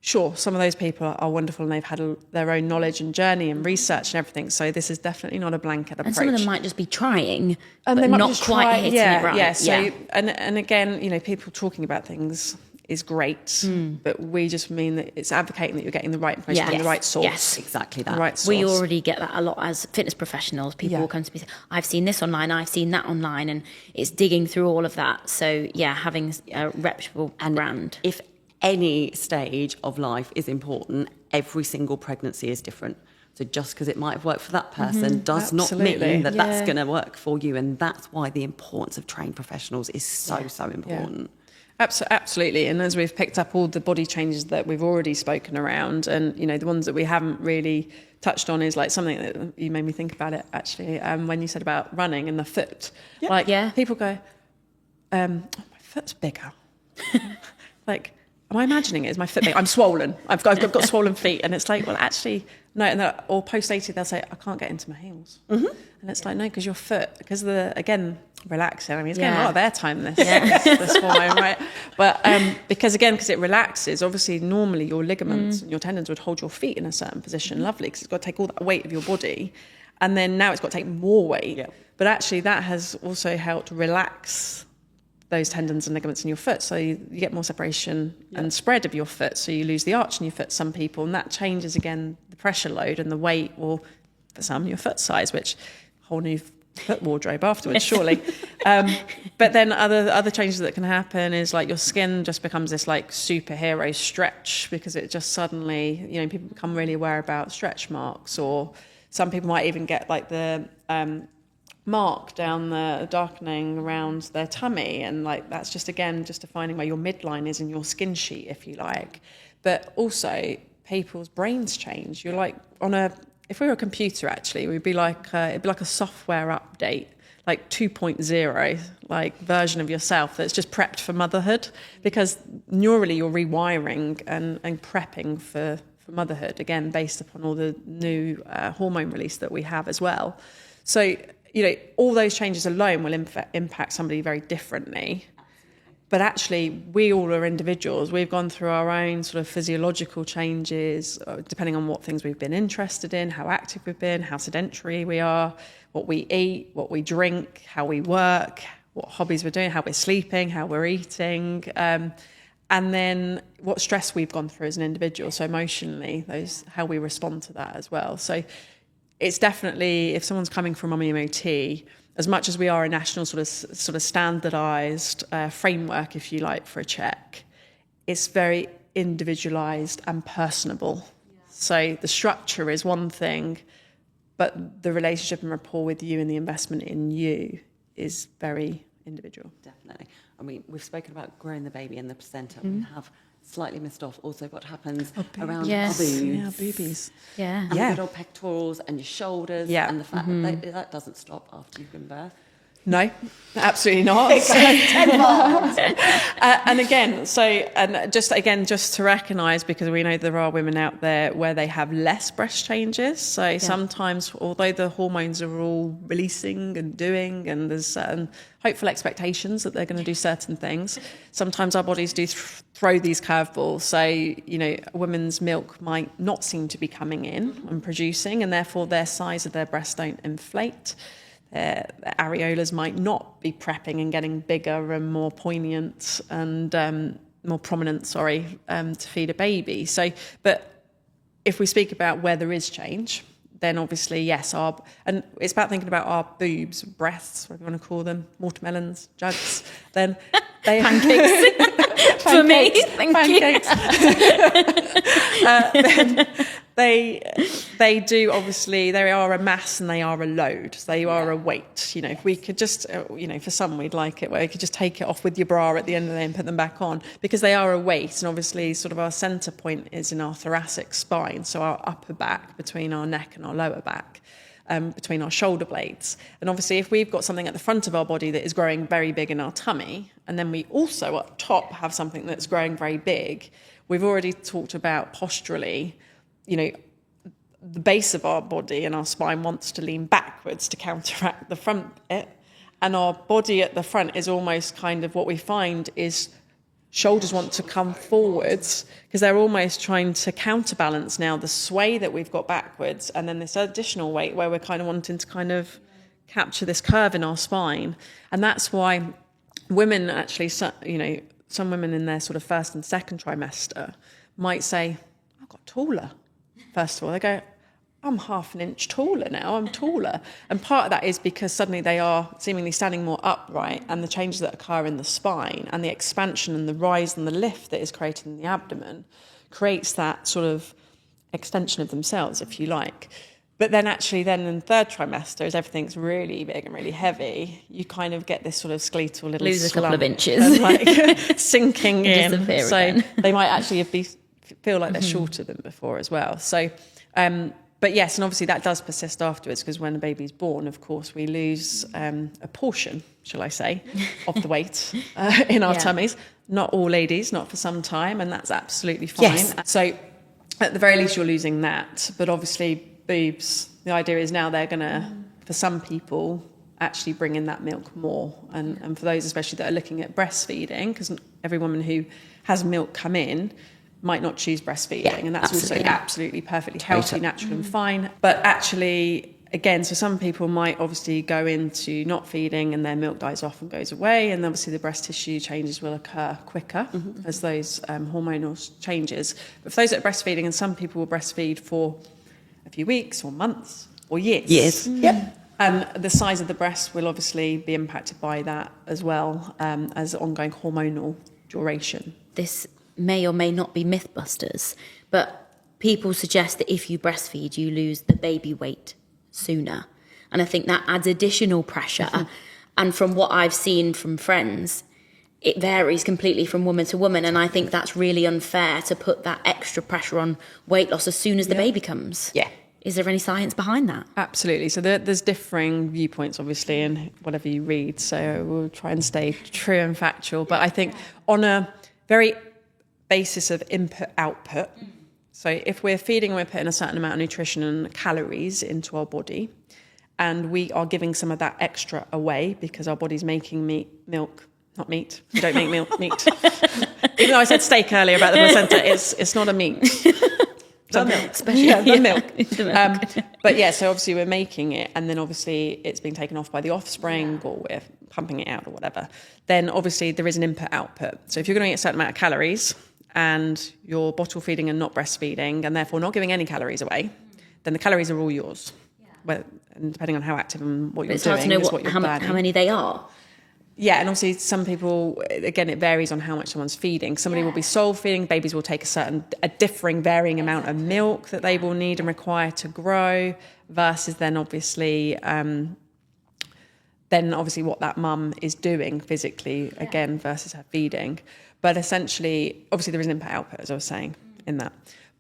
sure, some of those people are wonderful and they've had their own knowledge and journey and research and everything. So this is definitely not a blanket approach. And some of them might just be trying, and but they might not just quite hitting it right. Yeah. So, and again, you know, people talking about things is great, but we just mean that it's advocating that you're getting the right information from the right source. Yes, exactly that. The right source. We already get that a lot as fitness professionals. People will come to me and say, I've seen this online, I've seen that online, and it's digging through all of that. So yeah, having a reputable brand. If any stage of life is important, every single pregnancy is different. So just because it might have worked for that person does not mean that that's going to work for you. And that's why the importance of trained professionals is so important. Yeah. Absolutely. And as we've picked up all the body changes that we've already spoken around, and, you know, the ones that we haven't really touched on is like something that you made me think about it, actually, when you said about running and the foot. People go, my foot's bigger. Like, am I imagining it? Is my foot big? I'm swollen. I've got swollen feet. And it's like, well, actually, no. Or post-natal, they'll say, I can't get into my heels. And it's like, no, because your foot, because relaxing. I mean, it's getting a lot of airtime, this hormone, right? But because it relaxes, obviously, normally your ligaments and your tendons would hold your feet in a certain position, lovely, because it's got to take all that weight of your body. And then now it's got to take more weight. Yeah. But actually, that has also helped relax those tendons and ligaments in your foot, so you get more separation and spread of your foot, so you lose the arch in your foot, some people, and that changes again the pressure load and the weight, or for some your foot size, which whole new foot wardrobe afterwards, surely. But then other changes that can happen is like your skin just becomes this like superhero stretch, because it just suddenly, you know, people become really aware about stretch marks, or some people might even get like the mark down the darkening around their tummy, and like that's just defining where your midline is in your skin sheet, if you like. But also people's brains change. You're like if we were a computer, actually, it'd be like a software update, like 2.0, like version of yourself that's just prepped for motherhood, because neurally you're rewiring and prepping for motherhood, again based upon all the new hormone release that we have as well. So, you know, all those changes alone will impact somebody very differently. But actually, we all are individuals. We've gone through our own sort of physiological changes, depending on what things we've been interested in, how active we've been, how sedentary we are, what we eat, what we drink, how we work, what hobbies we're doing, how we're sleeping, how we're eating, and then what stress we've gone through as an individual. So emotionally, how we respond to that as well. So it's definitely, if someone's coming from Mummy MOT, as much as we are a national sort of standardised framework, if you like, for a check, it's very individualised and personable. Yeah. So the structure is one thing, but the relationship and rapport with you and the investment in you is very individual. Definitely. I mean, we've spoken about growing the baby and the placenta. We have slightly missed off also what happens around our boobs. Yeah, boobies. Yeah. And the good old pectorals and your shoulders, and the fact that that doesn't stop after you've given birth. No, absolutely not. And again, just to recognise, because we know there are women out there where they have less breast changes. So sometimes, although the hormones are all releasing and doing, and there's certain hopeful expectations that they're going to do certain things, sometimes our bodies do throw these curveballs. So, you know, a woman's milk might not seem to be coming in and producing, and therefore their size of their breasts don't inflate. Their areolas might not be prepping and getting bigger and more poignant and more prominent, to feed a baby. So, but if we speak about where there is change, then obviously, yes, and it's about thinking about our boobs, breasts, whatever you want to call them, watermelons, jugs, then they pancakes. For me, pancakes. Then they do, obviously, they are a mass and they are a load. They are a weight. You know, if we could just, for some, we'd like it where you could just take it off with your bra at the end of the day and put them back on, because they are a weight. And obviously, sort of our centre point is in our thoracic spine, so our upper back, between our neck and our lower back, between our shoulder blades. And obviously, if we've got something at the front of our body that is growing very big in our tummy, and then we also up top have something that's growing very big, we've already talked about posturally, you know, the base of our body and our spine wants to lean backwards to counteract the front bit. And our body at the front is almost kind of what we find is shoulders want to come forwards because they're almost trying to counterbalance now the sway that we've got backwards, and then this additional weight where we're kind of wanting to kind of capture this curve in our spine. And that's why women actually, you know, some women in their sort of first and second trimester might say, I got taller. First of all, they go, I'm half an inch taller now, I'm taller. And part of that is because suddenly they are seemingly standing more upright, and the changes that occur in the spine and the expansion and the rise and the lift that is created in the abdomen creates that sort of extension of themselves, if you like. But then actually then in third trimester, as everything's really big and really heavy, you kind of get this sort of skeletal little lose a couple of slump inches. and like sinking in. Disappear So again. they might actually feel like they're shorter than before as well. So, but yes, and obviously that does persist afterwards, because when a baby's born, of course, we lose a portion, shall I say, of the weight in our tummies. Not all ladies, not for some time, and that's absolutely fine. Yes. So at the very least, you're losing that. But obviously, boobs, the idea is now they're going to, for some people, actually bring in that milk more. And for those especially that are looking at breastfeeding, because every woman who has milk come in might not choose breastfeeding, and that's also absolutely perfectly healthy, natural and fine. But actually, again, so some people might obviously go into not feeding and their milk dies off and goes away, and obviously the breast tissue changes will occur quicker as those hormonal changes. But for those that are breastfeeding, and some people will breastfeed for a few weeks or months or years. Yep. And the size of the breast will obviously be impacted by that as well, as ongoing hormonal duration. This may or may not be Mythbusters, but people suggest that if you breastfeed, you lose the baby weight sooner. And I think that adds additional pressure. And from what I've seen from friends, it varies completely from woman to woman. And I think that's really unfair to put that extra pressure on weight loss as soon as the baby comes. Yeah. Is there any science behind that? Absolutely. So there's differing viewpoints, obviously, in whatever you read. So we'll try and stay true and factual. But I think on a very basis of input-output, so if we're feeding and we're putting a certain amount of nutrition and calories into our body, and we are giving some of that extra away because our body's making milk, not meat. We don't make meat. Even though I said steak earlier about the placenta, it's not a meat. The milk. The milk. But yeah, so obviously we're making it, and then obviously it's being taken off by the offspring, or we're pumping it out or whatever. Then obviously there is an input-output. So if you're going to get a certain amount of calories and you're bottle feeding and not breastfeeding, and therefore not giving any calories away, then the calories are all yours. Well, and depending on how active and what you're It's doing, hard to know what you're planning. how many they are. Yeah, and obviously some people, again, it varies on how much someone's feeding. Somebody will be sole feeding, babies will take a differing, varying amount of milk that they will need and require to grow, versus then obviously what that mum is doing physically, again, versus her feeding. But essentially, obviously there is an input-output, as I was saying, in that.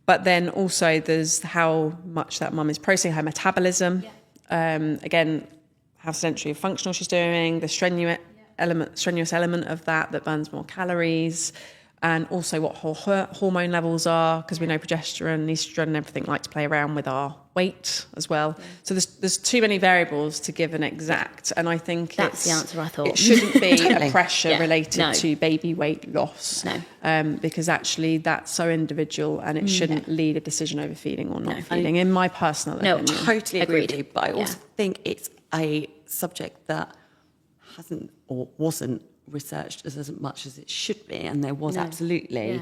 But then also there's how much that mum is processing, her metabolism, again, how sedentary or functional she's doing, the strenuous element of that burns more calories, and also what hormone levels are, because we know progesterone, estrogen, and everything like to play around with our weight as well. So there's too many variables to give an exact, and I think That's the answer I thought. It shouldn't be Totally. a pressure related No. to baby weight loss, because actually that's so individual, and it shouldn't lead a decision over feeding or not feeding, in my personal opinion. Totally agree with Agreed. you, but I also Yeah. think it's a subject that hasn't or wasn't researched as much as it should be, and there was absolutely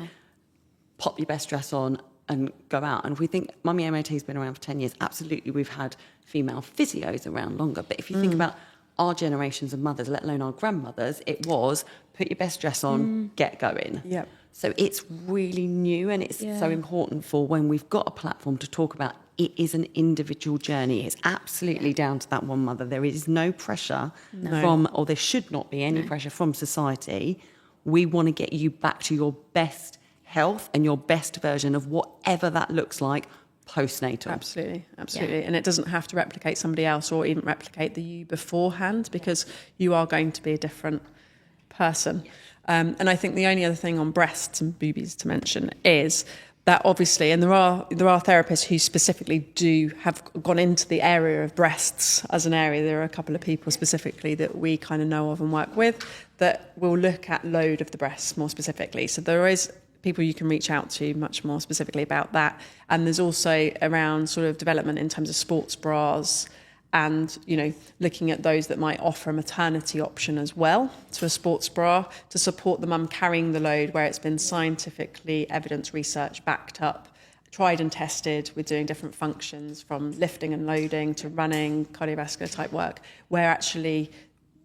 pop your best dress on and go out. And if we think Mummy MOT has been around for 10 years, absolutely we've had female physios around longer, but if you think about our generations of mothers, let alone our grandmothers, it was put your best dress on, get going. Yep. So it's really new, and it's so important for when we've got a platform to talk about. It is an individual journey. It's absolutely down to that one mother. There is no pressure from, or there should not be any pressure from society. We want to get you back to your best health and your best version of whatever that looks like postnatal. Absolutely. And it doesn't have to replicate somebody else or even replicate the you beforehand, because you are going to be a different person. And I think the only other thing on breasts and boobies to mention is that obviously, and there are therapists who specifically have gone into the area of breasts as an area. There are a couple of people specifically that we kind of know of and work with that will look at load of the breasts more specifically. So there is people you can reach out to much more specifically about that. And there's also around sort of development in terms of sports bras, and, you know, looking at those that might offer a maternity option as well to a sports bra to support the mum carrying the load, where it's been scientifically evidence research backed up, tried and tested with doing different functions from lifting and loading to running, cardiovascular type work, where actually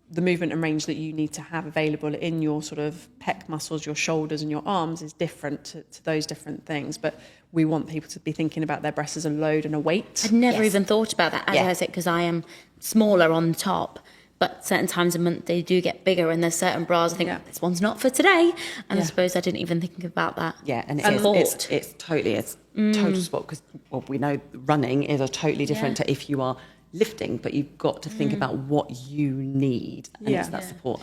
the movement and range that you need to have available in your sort of pec muscles, your shoulders and your arms is different to those different things. But we want people to be thinking about their breasts as a load and a weight. I'd never even thought about that, as I said, because I am smaller on the top, but certain times a month they do get bigger, and there's certain bras I think this one's not for today, and I suppose I didn't even think about that. Yeah, and it's totally total sport, because we know running is a totally different to if you are lifting, but you've got to think about what you need, and it's that support.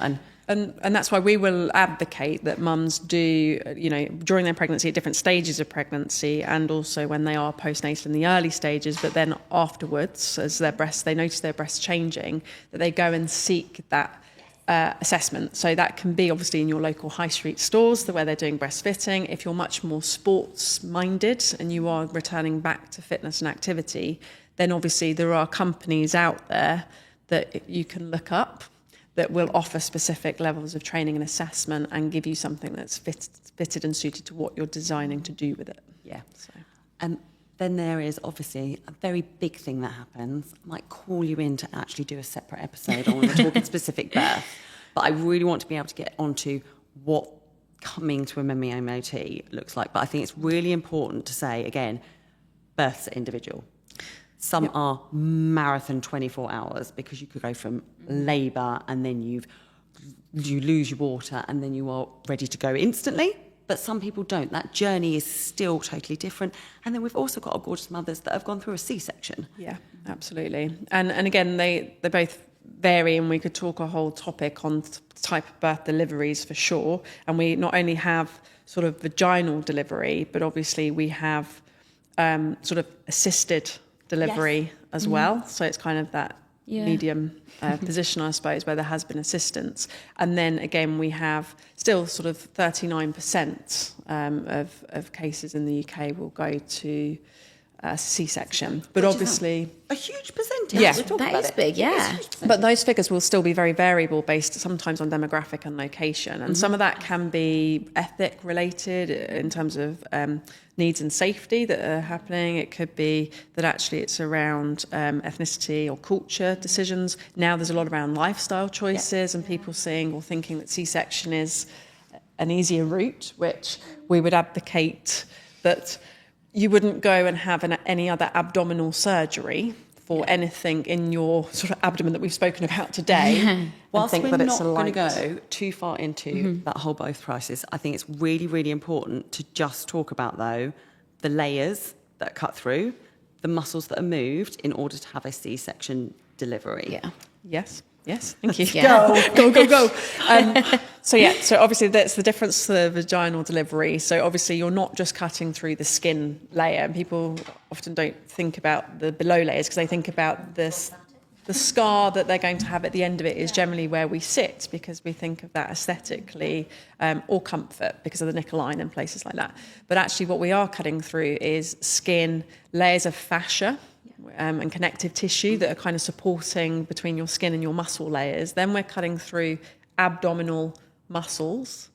And that's why we will advocate that mums do, you know, during their pregnancy, at different stages of pregnancy, and also when they are postnatal in the early stages, but then afterwards, as they notice their breasts changing, that they go and seek that assessment. So that can be obviously in your local high street stores where they're doing breastfitting. If you're much more sports minded and you are returning back to fitness and activity, then obviously there are companies out there that you can look up that will offer specific levels of training and assessment and give you something that's fitted and suited to what you're designing to do with it. Yeah. So. And then there is obviously a very big thing that happens. I might call you in to actually do a separate episode on talking specific birth, but I really want to be able to get onto what coming to a Mummy MOT looks like. But I think it's really important to say, again, births are individual. Some are marathon 24 hours, because you could go from labour and then you lose your water and then you are ready to go instantly. But some people don't. That journey is still totally different. And then we've also got our gorgeous mothers that have gone through a C-section. Yeah, absolutely. And again, they both vary, and we could talk a whole topic on type of birth deliveries for sure. And we not only have sort of vaginal delivery, but obviously we have sort of assisted delivery as well. So it's kind of that medium position, I suppose, where there has been assistance. And then again, we have still sort of 39% of cases in the UK will go to C-section. But obviously a huge percentage. Yeah, that is big, But those figures will still be very variable based sometimes on demographic and location. And some of that can be ethic related in terms of needs and safety that are happening. It could be that actually it's around ethnicity or culture decisions. Now there's a lot around lifestyle choices and people seeing or thinking that C-section is an easier route, which we would advocate that you wouldn't go and have any other abdominal surgery for anything in your sort of abdomen that we've spoken about today. Whilst we're not going to go too far into that whole birth process, I think it's really, really important to just talk about, though, the layers that are cut through, the muscles that are moved in order to have a C-section delivery. Yeah. Yes, thank you. Yeah. Go. So obviously that's the difference to the vaginal delivery. So obviously you're not just cutting through the skin layer. And people often don't think about the below layers because they think about this. The scar that they're going to have at the end of it is generally where we sit, because we think of that aesthetically or comfort because of the nickel line and places like that. But actually what we are cutting through is skin, layers of fascia, and connective tissue that are kind of supporting between your skin and your muscle layers. Then we're cutting through abdominal muscles,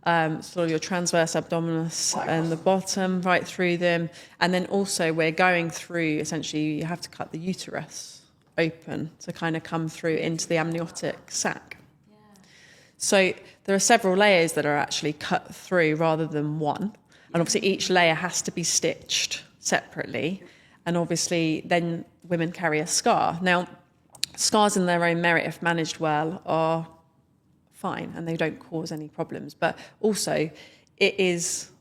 sort of your transverse abdominis and the bottom, right through them. And then also we're going through, essentially, you have to cut the uterus open to kind of come through into the amniotic sac. So there are several layers that are actually cut through rather than one. And obviously each layer has to be stitched separately. And obviously then women carry a scar. Now, scars in their own merit, if managed well, are fine and they don't cause any problems. But also it is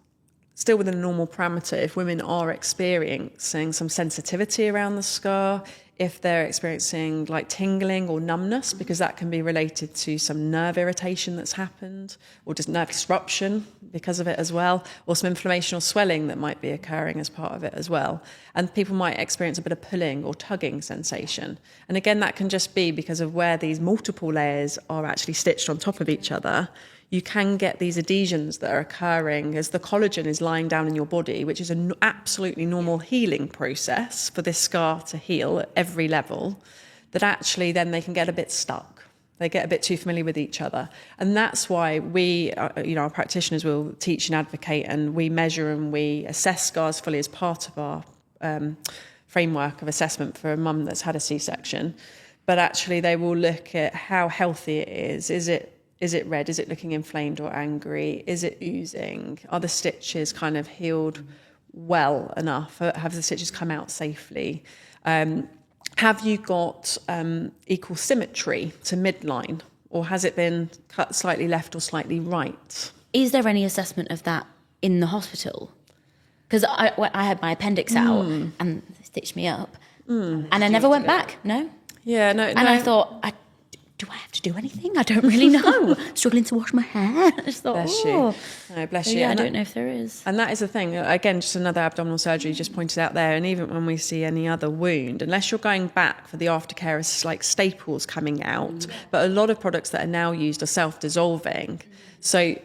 still within a normal parameter if women are experiencing some sensitivity around the scar, if they're experiencing like tingling or numbness, because that can be related to some nerve irritation that's happened, or just nerve disruption because of it as well, or some inflammation or swelling that might be occurring as part of it as well. And people might experience a bit of pulling or tugging sensation. And again, that can just be because of where these multiple layers are actually stitched on top of each other. You can get these adhesions that are occurring as the collagen is lying down in your body, which is an absolutely normal healing process for this scar to heal at every level, that actually then they can get a bit stuck. They get a bit too familiar with each other. And that's why we, our practitioners will teach and advocate, and we measure and we assess scars fully as part of our framework of assessment for a mum that's had a C-section. But actually they will look at how healthy it is. Is it red? Is it looking inflamed or angry? Is it oozing? Are the stitches kind of healed well enough? Have the stitches come out safely? Have you got equal symmetry to midline? Or has it been cut slightly left or slightly right? Is there any assessment of that in the hospital? Because I had my appendix out and they stitched me up. And I never went back, no? Yeah, no. And I thought, do I have to do anything? I don't really know. Struggling to wash my hair. I just thought, bless you. No, bless you. Yeah, I don't know if there is. And that is the thing. Again, just another abdominal surgery just pointed out there. And even when we see any other wound, unless you're going back for the aftercare as like staples coming out, but a lot of products that are now used are self-dissolving. So,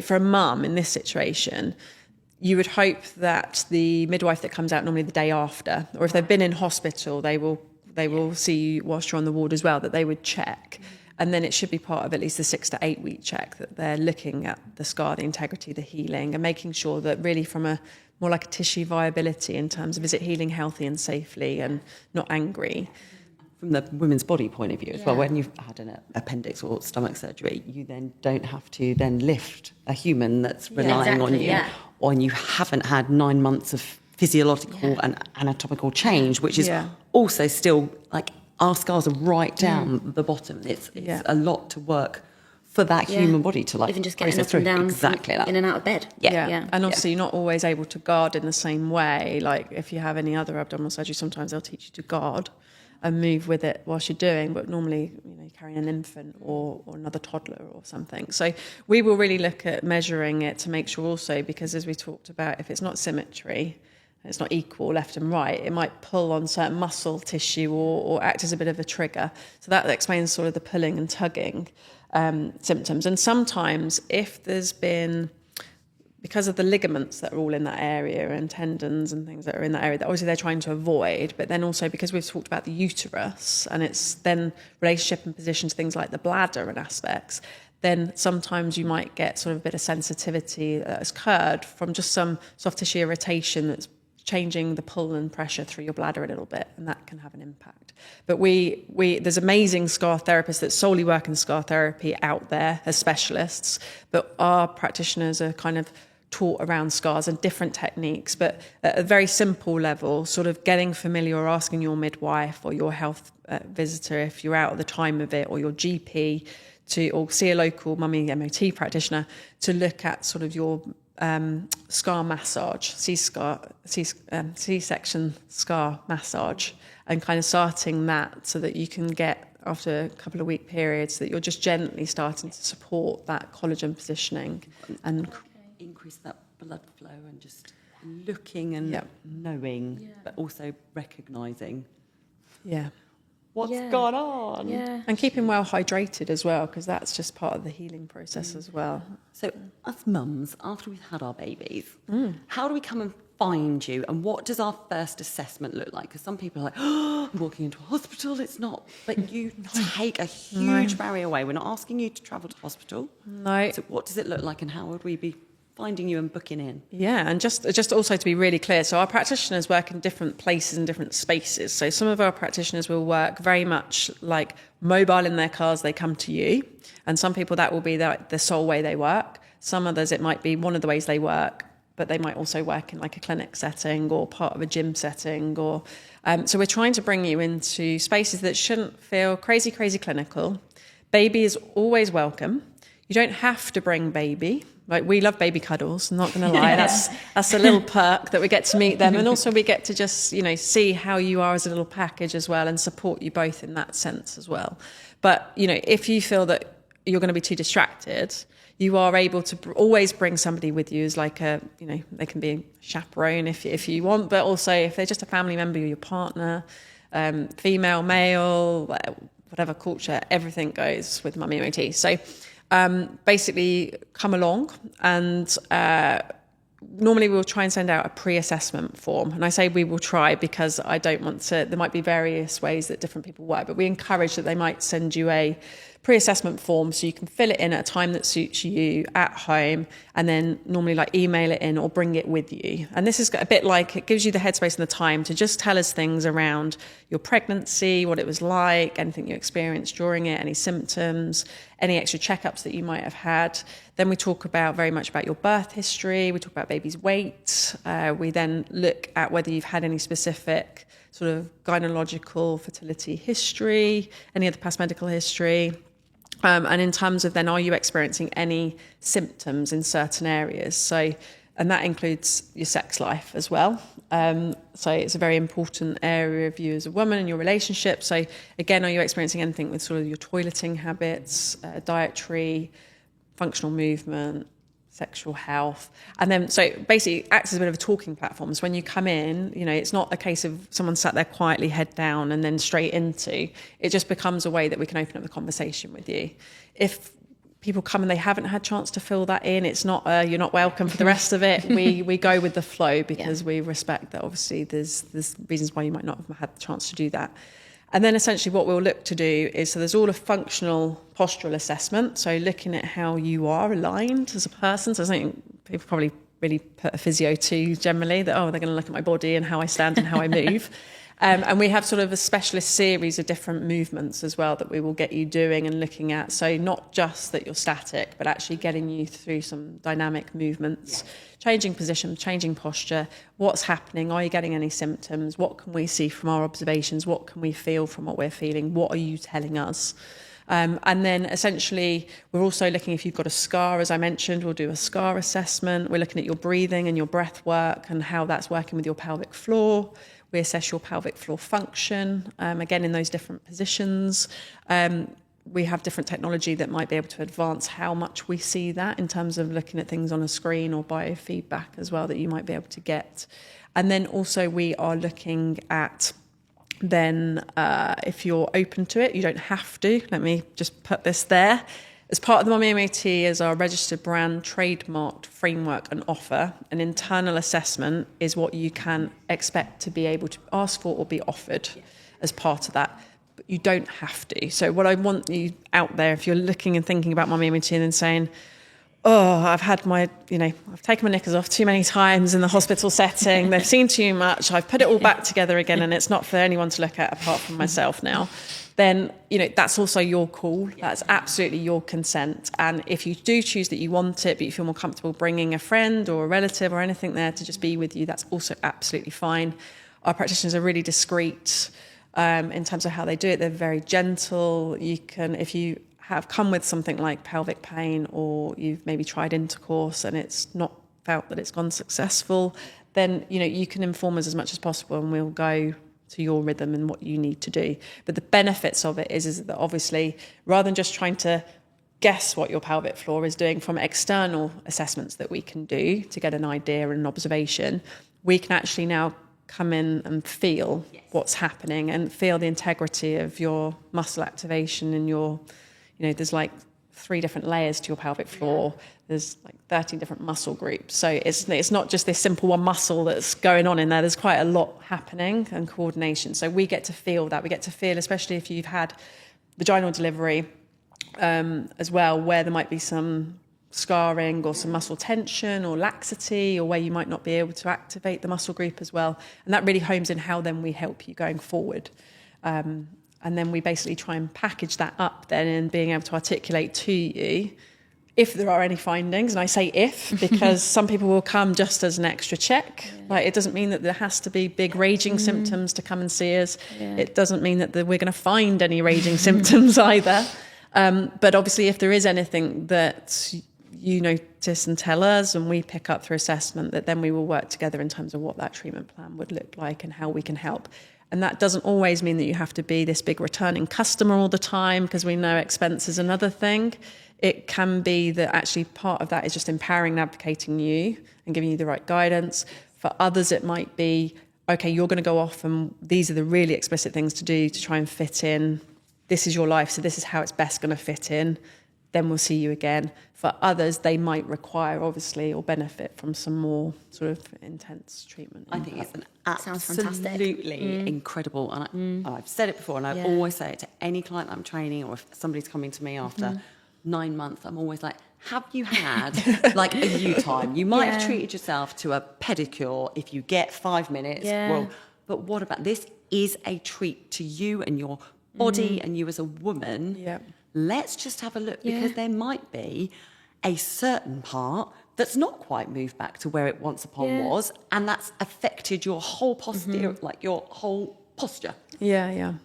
for a mum in this situation, you would hope that the midwife that comes out normally the day after, or if they've been in hospital, they will see you whilst you're on the ward as well, that they would check. And then it should be part of at least the 6 to 8 week check, that they're looking at the scar, the integrity, the healing, and making sure that really from a more like a tissue viability in terms of, is it healing healthy and safely and not angry? From the women's body point of view as well, when you've had an appendix or stomach surgery, you then don't have to then lift a human that's relying on you, or you haven't had 9 months of physiological and anatomical change, which is also still like our scars are right down the bottom. It's a lot to work for that human body to like even just getting up through. and down, exactly that. in and out of bed. And obviously you're not always able to guard in the same way. Like if you have any other abdominal surgery, sometimes they'll teach you to guard and move with it whilst you're doing, but normally you're carrying an infant or another toddler or something. So we will really look at measuring it to make sure also, because as we talked about, if it's not symmetry, it's not equal left and right, it might pull on certain muscle tissue or act as a bit of a trigger. So that explains sort of the pulling and tugging symptoms. And sometimes if there's been, because of the ligaments that are all in that area and tendons and things that are in that area, that obviously they're trying to avoid, but then also because we've talked about the uterus and its then relationship and position to things like the bladder and aspects, then sometimes you might get sort of a bit of sensitivity that's occurred from just some soft tissue irritation that's changing the pull and pressure through your bladder a little bit, and that can have an impact. But there's amazing scar therapists that solely work in scar therapy out there as specialists, but our practitioners are kind of taught around scars and different techniques, but at a very simple level, sort of getting familiar or asking your midwife or your health visitor, if you're out at the time of it, or your GP, or see a local Mummy MOT practitioner to look at sort of your scar massage, C-section scar massage, and kind of starting that so that you can get, after a couple of week periods, that you're just gently starting to support that collagen positioning and increase that blood flow and just looking and knowing, but also recognising what's gone on. And keeping well hydrated as well, because that's just part of the healing process as well. So us mums, after we've had our babies, how do we come and find you, and what does our first assessment look like? Because some people are like, oh, I'm walking into a hospital, it's not. But you take a huge barrier away. We're not asking you to travel to hospital. No. So what does it look like, and how would we be finding you and booking in? Yeah, and just also to be really clear, so our practitioners work in different places and different spaces. So some of our practitioners will work very much like mobile in their cars, they come to you. And some people that will be the sole way they work. Some others it might be one of the ways they work, but they might also work in like a clinic setting or part of a gym setting. Or so we're trying to bring you into spaces that shouldn't feel crazy clinical. Baby is always welcome. You don't have to bring baby, Like, we love baby cuddles, I'm not going to lie. That's a little perk that we get to meet them. And also we get to just, see how you are as a little package as well, and support you both in that sense as well. But, if you feel that you're going to be too distracted, you are able to always bring somebody with you as like a, they can be a chaperone if you want, but also if they're just a family member, your partner, female, male, whatever culture, everything goes with Mummy MOT. So basically come along, and normally we'll try and send out a pre-assessment form. And I say we will try because I don't want to, there might be various ways that different people work, but we encourage that they might send you a pre-assessment form so you can fill it in at a time that suits you at home, and then normally like email it in or bring it with you. And this is a bit like, it gives you the headspace and the time to just tell us things around your pregnancy, what it was like, anything you experienced during it, any symptoms, any extra checkups that you might have had. Then we talk very much about your birth history. We talk about baby's weight. We then look at whether you've had any specific sort of gynecological fertility history, any other past medical history. And in terms of then, are you experiencing any symptoms in certain areas? So, and that includes your sex life as well. So it's a very important area of you as a woman and your relationship. So again, are you experiencing anything with sort of your toileting habits, dietary, functional movement, sexual health? And then, so basically it acts as a bit of a talking platform. So when you come in, it's not a case of someone sat there quietly, head down, and then straight into, it just becomes a way that we can open up the conversation with you. If people come and they haven't had a chance to fill that in, it's not, you're not welcome for the rest of it. We go with the flow because we respect that obviously there's reasons why you might not have had the chance to do that. And then essentially what we'll look to do is, so there's all a functional postural assessment. So looking at how you are aligned as a person. So I think people probably really put a physio to generally that, they're going to look at my body and how I stand and how I move. And we have sort of a specialist series of different movements as well that we will get you doing and looking at. So not just that you're static, but actually getting you through some dynamic movements, changing position, changing posture. What's happening? Are you getting any symptoms? What can we see from our observations? What can we feel from what we're feeling? What are you telling us? And then essentially, we're also looking if you've got a scar, as I mentioned, we'll do a scar assessment. We're looking at your breathing and your breath work and how that's working with your pelvic floor. We assess your pelvic floor function, again, in those different positions. We have different technology that might be able to advance how much we see that in terms of looking at things on a screen or biofeedback as well that you might be able to get. And then also we are looking at then if you're open to it, you don't have to. Let me just put this there. As part of the Mummy MOT is our registered brand trademarked framework and offer. An internal assessment is what you can expect to be able to ask for or be offered as part of that. But you don't have to. So what I want you out there, if you're looking and thinking about Mummy MOT and then saying, I've had I've taken my knickers off too many times in the hospital setting. They've seen too much. I've put it all back together again and it's not for anyone to look at apart from myself now. Then, that's also your call. That's absolutely your consent. And if you do choose that you want it, but you feel more comfortable bringing a friend or a relative or anything there to just be with you, that's also absolutely fine. Our practitioners are really discreet in terms of how they do it. They're very gentle. You can, if you have come with something like pelvic pain or you've maybe tried intercourse and it's not felt that it's gone successful, then, you can inform us as much as possible and we'll go to your rhythm and what you need to do. But the benefits of it is that obviously, rather than just trying to guess what your pelvic floor is doing from external assessments that we can do to get an idea and an observation, we can actually now come in and feel what's happening and feel the integrity of your muscle activation and your, there's like 3 different layers to your pelvic floor. There's like 13 different muscle groups. So it's not just this simple one muscle that's going on in there. There's quite a lot happening and coordination. So we get to feel that. We get to feel, especially if you've had vaginal delivery as well, where there might be some scarring or some muscle tension or laxity or where you might not be able to activate the muscle group as well. And that really homes in how then we help you going forward. And then we basically try and package that up then in being able to articulate to you if there are any findings. And I say if, because some people will come just as an extra check. Like, it doesn't mean that there has to be big raging symptoms to come and see us. It doesn't mean that we're going to find any raging symptoms either. But obviously, if there is anything that you notice and tell us, and we pick up through assessment, that then we will work together in terms of what that treatment plan would look like and how we can help. And that doesn't always mean that you have to be this big returning customer all the time, because we know expense is another thing. It can be that actually part of that is just empowering and advocating you and giving you the right guidance. For others, it might be, okay, you're going to go off and these are the really explicit things to do to try and fit in. This is your life, so this is how it's best going to fit in. Then we'll see you again. For others, they might require, obviously, or benefit from some more sort of intense treatment. I think it's an absolutely incredible, and I've said it before, and I always say it to any client I'm training, or if somebody's coming to me after 9 months, I'm always like, have you had like a you time? You might have treated yourself to a pedicure if you get 5 minutes. Well, but what about this? Is a treat to you and your body and you as a woman. Let's just have a look, because there might be a certain part that's not quite moved back to where it once upon was, and that's affected your whole posture, like your whole posture.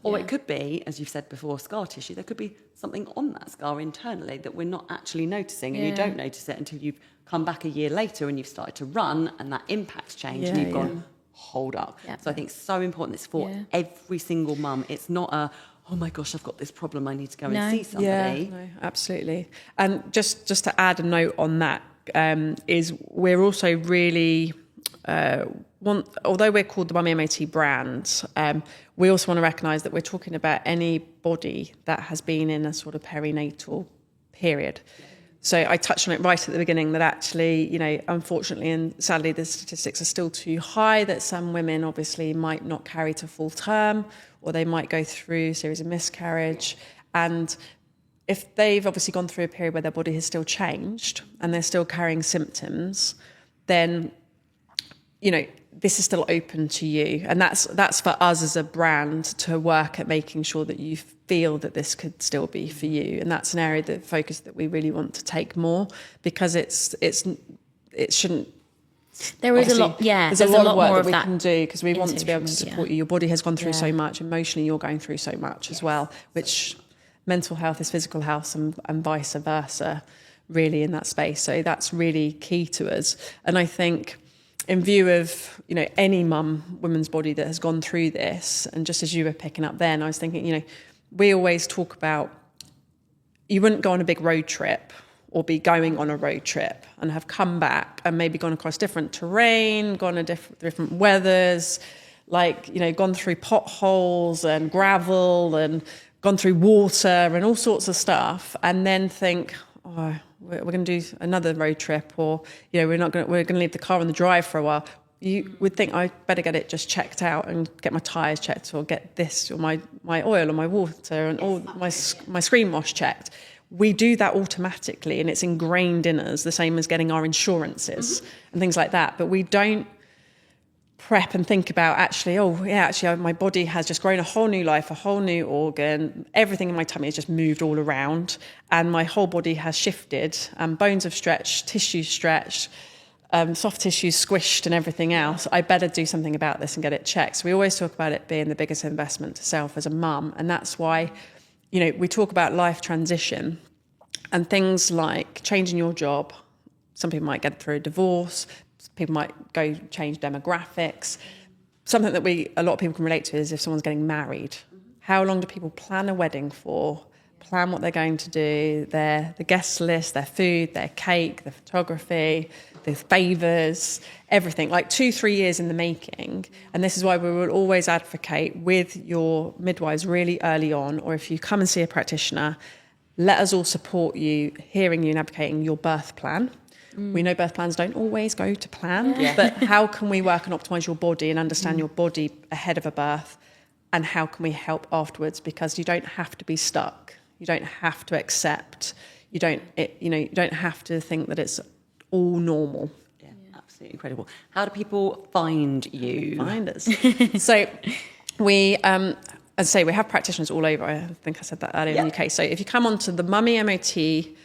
Or it could be, as you've said before, scar tissue. There could be something on that scar internally that we're not actually noticing, and you don't notice it until you've come back a year later and you've started to run, and that impact's changed, and you've gone, hold up. So I think it's so important. It's for every single mum. It's not a, oh my gosh, I've got this problem, I need to go and see somebody. No, absolutely. And just to add a note on that, is we're also really although we're called the Mummy MOT brand, we also want to recognise that we're talking about any body that has been in a sort of perinatal period. So I touched on it right at the beginning that actually, unfortunately and sadly, the statistics are still too high, that some women obviously might not carry to full term, or they might go through a series of miscarriage. And if they've obviously gone through a period where their body has still changed and they're still carrying symptoms, then, this is still open to you. And that's for us as a brand to work at making sure that you feel that this could still be for you. And that's an area of focus that we really want to take more, because it shouldn't. There is a lot, there's a lot of work that we can do, because we want to be able to support you. Your body has gone through so much. Emotionally, you're going through so much as well, which mental health is physical health and vice versa, really, in that space. So that's really key to us. And I think in view of, any woman's body that has gone through this, and just as you were picking up then, I was thinking, we always talk about, you wouldn't go on a big road trip or be going on a road trip and have come back and maybe gone across different terrain, gone to different weathers, gone through potholes and gravel and gone through water and all sorts of stuff, and then think, oh, we're going to do another road trip, or we're going to leave the car on the drive for a while. You would think, I better get it just checked out and get my tyres checked, or get this, or my oil or my water and all my screen wash checked. We do that automatically, and it's ingrained in us, the same as getting our insurances and things like that. But we don't prep and think about my body has just grown a whole new life, a whole new organ. Everything in my tummy has just moved all around, and my whole body has shifted. Bones have stretched, tissues stretched, soft tissues squished, and everything else. I better do something about this and get it checked. So we always talk about it being the biggest investment to self as a mum, and that's why, we talk about life transition and things like changing your job. Some people might get through a divorce. People might go change demographics. Something that a lot of people can relate to is if someone's getting married. How long do people plan a wedding for? Plan what they're going to do, the guest list, their food, their cake, the photography, the favours, everything, 2-3 years in the making. And this is why we will always advocate with your midwives really early on, or if you come and see a practitioner, let us all support you, hearing you and advocating your birth plan. We know birth plans don't always go to plan, but how can we work and optimise your body and understand your body ahead of a birth, and how can we help afterwards? Because you don't have to be stuck. You don't have to accept. You don't have to think that it's all normal. Yeah, absolutely incredible. How do people find you? Find us. So we, as I say, we have practitioners all over. I think I said that earlier in the UK. So if you come onto the mummymot.com,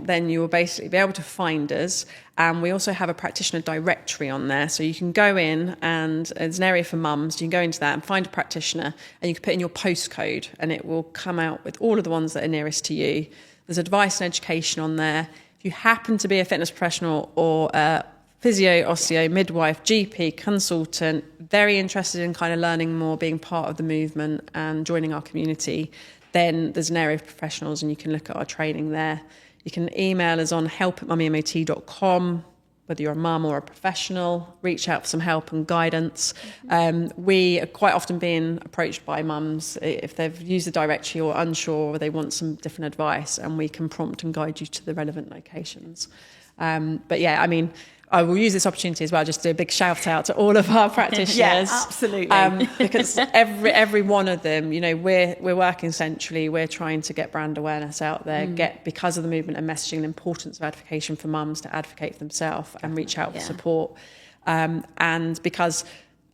then you will basically be able to find us. And we also have a practitioner directory on there, so you can go in, and there's an area for mums. You can go into that and find a practitioner, and you can put in your postcode, and it will come out with all of the ones that are nearest to you. There's advice and education on there. If you happen to be a fitness professional or a physio, osteo, midwife, GP, consultant, very interested in kind of learning more, being part of the movement and joining our community, then there's an area of professionals and you can look at our training there. You can email us on help@mummymot.com, whether you're a mum or a professional, reach out for some help and guidance. We are quite often being approached by mums if they've used the directory or unsure or they want some different advice, and we can prompt and guide you to the relevant locations. But yeah, I mean, I will use this opportunity as well just to do a big shout out to all of our practitioners. Yeah, absolutely. Because every one of them, you know, we're working centrally. We're trying to get brand awareness out there, because of the movement and messaging, the importance of advocacy for mums to advocate for themselves and reach out for support. And because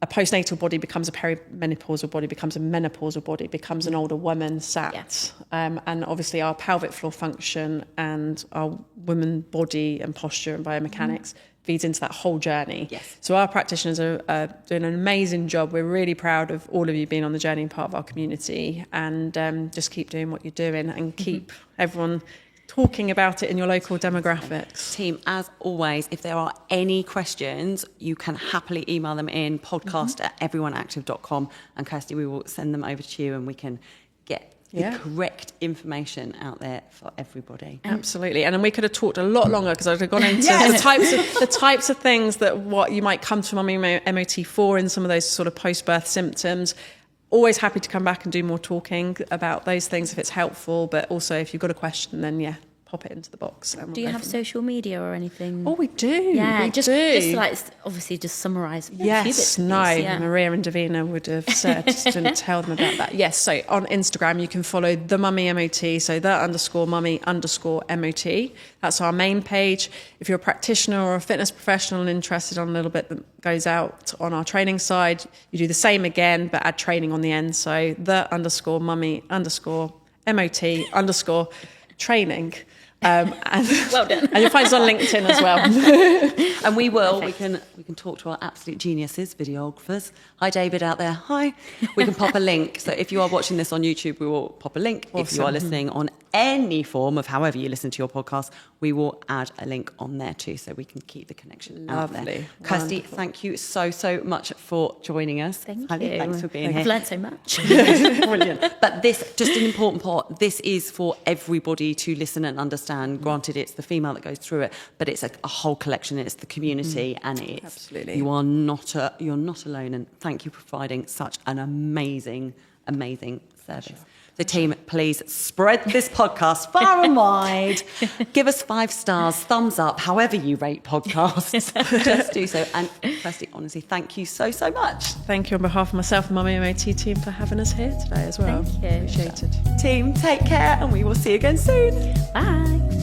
a postnatal body becomes a perimenopausal body, becomes a menopausal body, becomes an older woman sat. And obviously our pelvic floor function and our woman body and posture and biomechanics feeds into that whole journey. Yes. So our practitioners are doing an amazing job. We're really proud of all of you being on the journey and part of our community, and just keep doing what you're doing and keep everyone talking about it in your local demographics. Team, as always, if there are any questions, you can happily email them in, podcast@everyoneactive.com, and Kirstie, we will send them over to you and we can get the correct information out there for everybody. Absolutely. And then we could have talked a lot longer because I'd have gone into the types of things that what you might come to Mummy MOT for in some of those sort of post-birth symptoms. Always happy to come back and do more talking about those things if it's helpful, but also if you've got a question, then pop it into the box. And do you have social media or anything? Oh, we do. Yeah, we just like obviously just summarise. Yes, Maria and Davina would have said, just didn't tell them about that. Yes, so on Instagram you can follow the Mummy MOT, so _Mummy_MOT. That's our main page. If you're a practitioner or a fitness professional and interested on a little bit that goes out on our training side, you do the same again, but add training on the end. So _Mummy_MOT_training. And well done. And you'll find us on LinkedIn as well. And we can talk to our absolute geniuses, videographers. Hi, David out there. Hi. We can pop a link. So if you are watching this on YouTube, we will pop a link. Awesome. If you are listening on any form of however you listen to your podcast, we will add a link on there too, so we can keep the connection out there. Kirstie, thank you so much for joining us. Thank you. Thanks for being here. I've learned so much. Brilliant. But this, just an important part, this is for everybody to listen and understand. Granted, it's the female that goes through it, but it's a whole collection. It's the community, and it's absolutely. You're not alone. And thank you for providing such an amazing service. Sure. The team, please spread this podcast far and wide. Give us 5 stars, thumbs up, however you rate podcasts. Just do so. And Kirstie, honestly, thank you so much. Thank you on behalf of myself and Mummy MOT team for having us here today as well. Thank you. Appreciated. Team, take care, and we will see you again soon. Bye.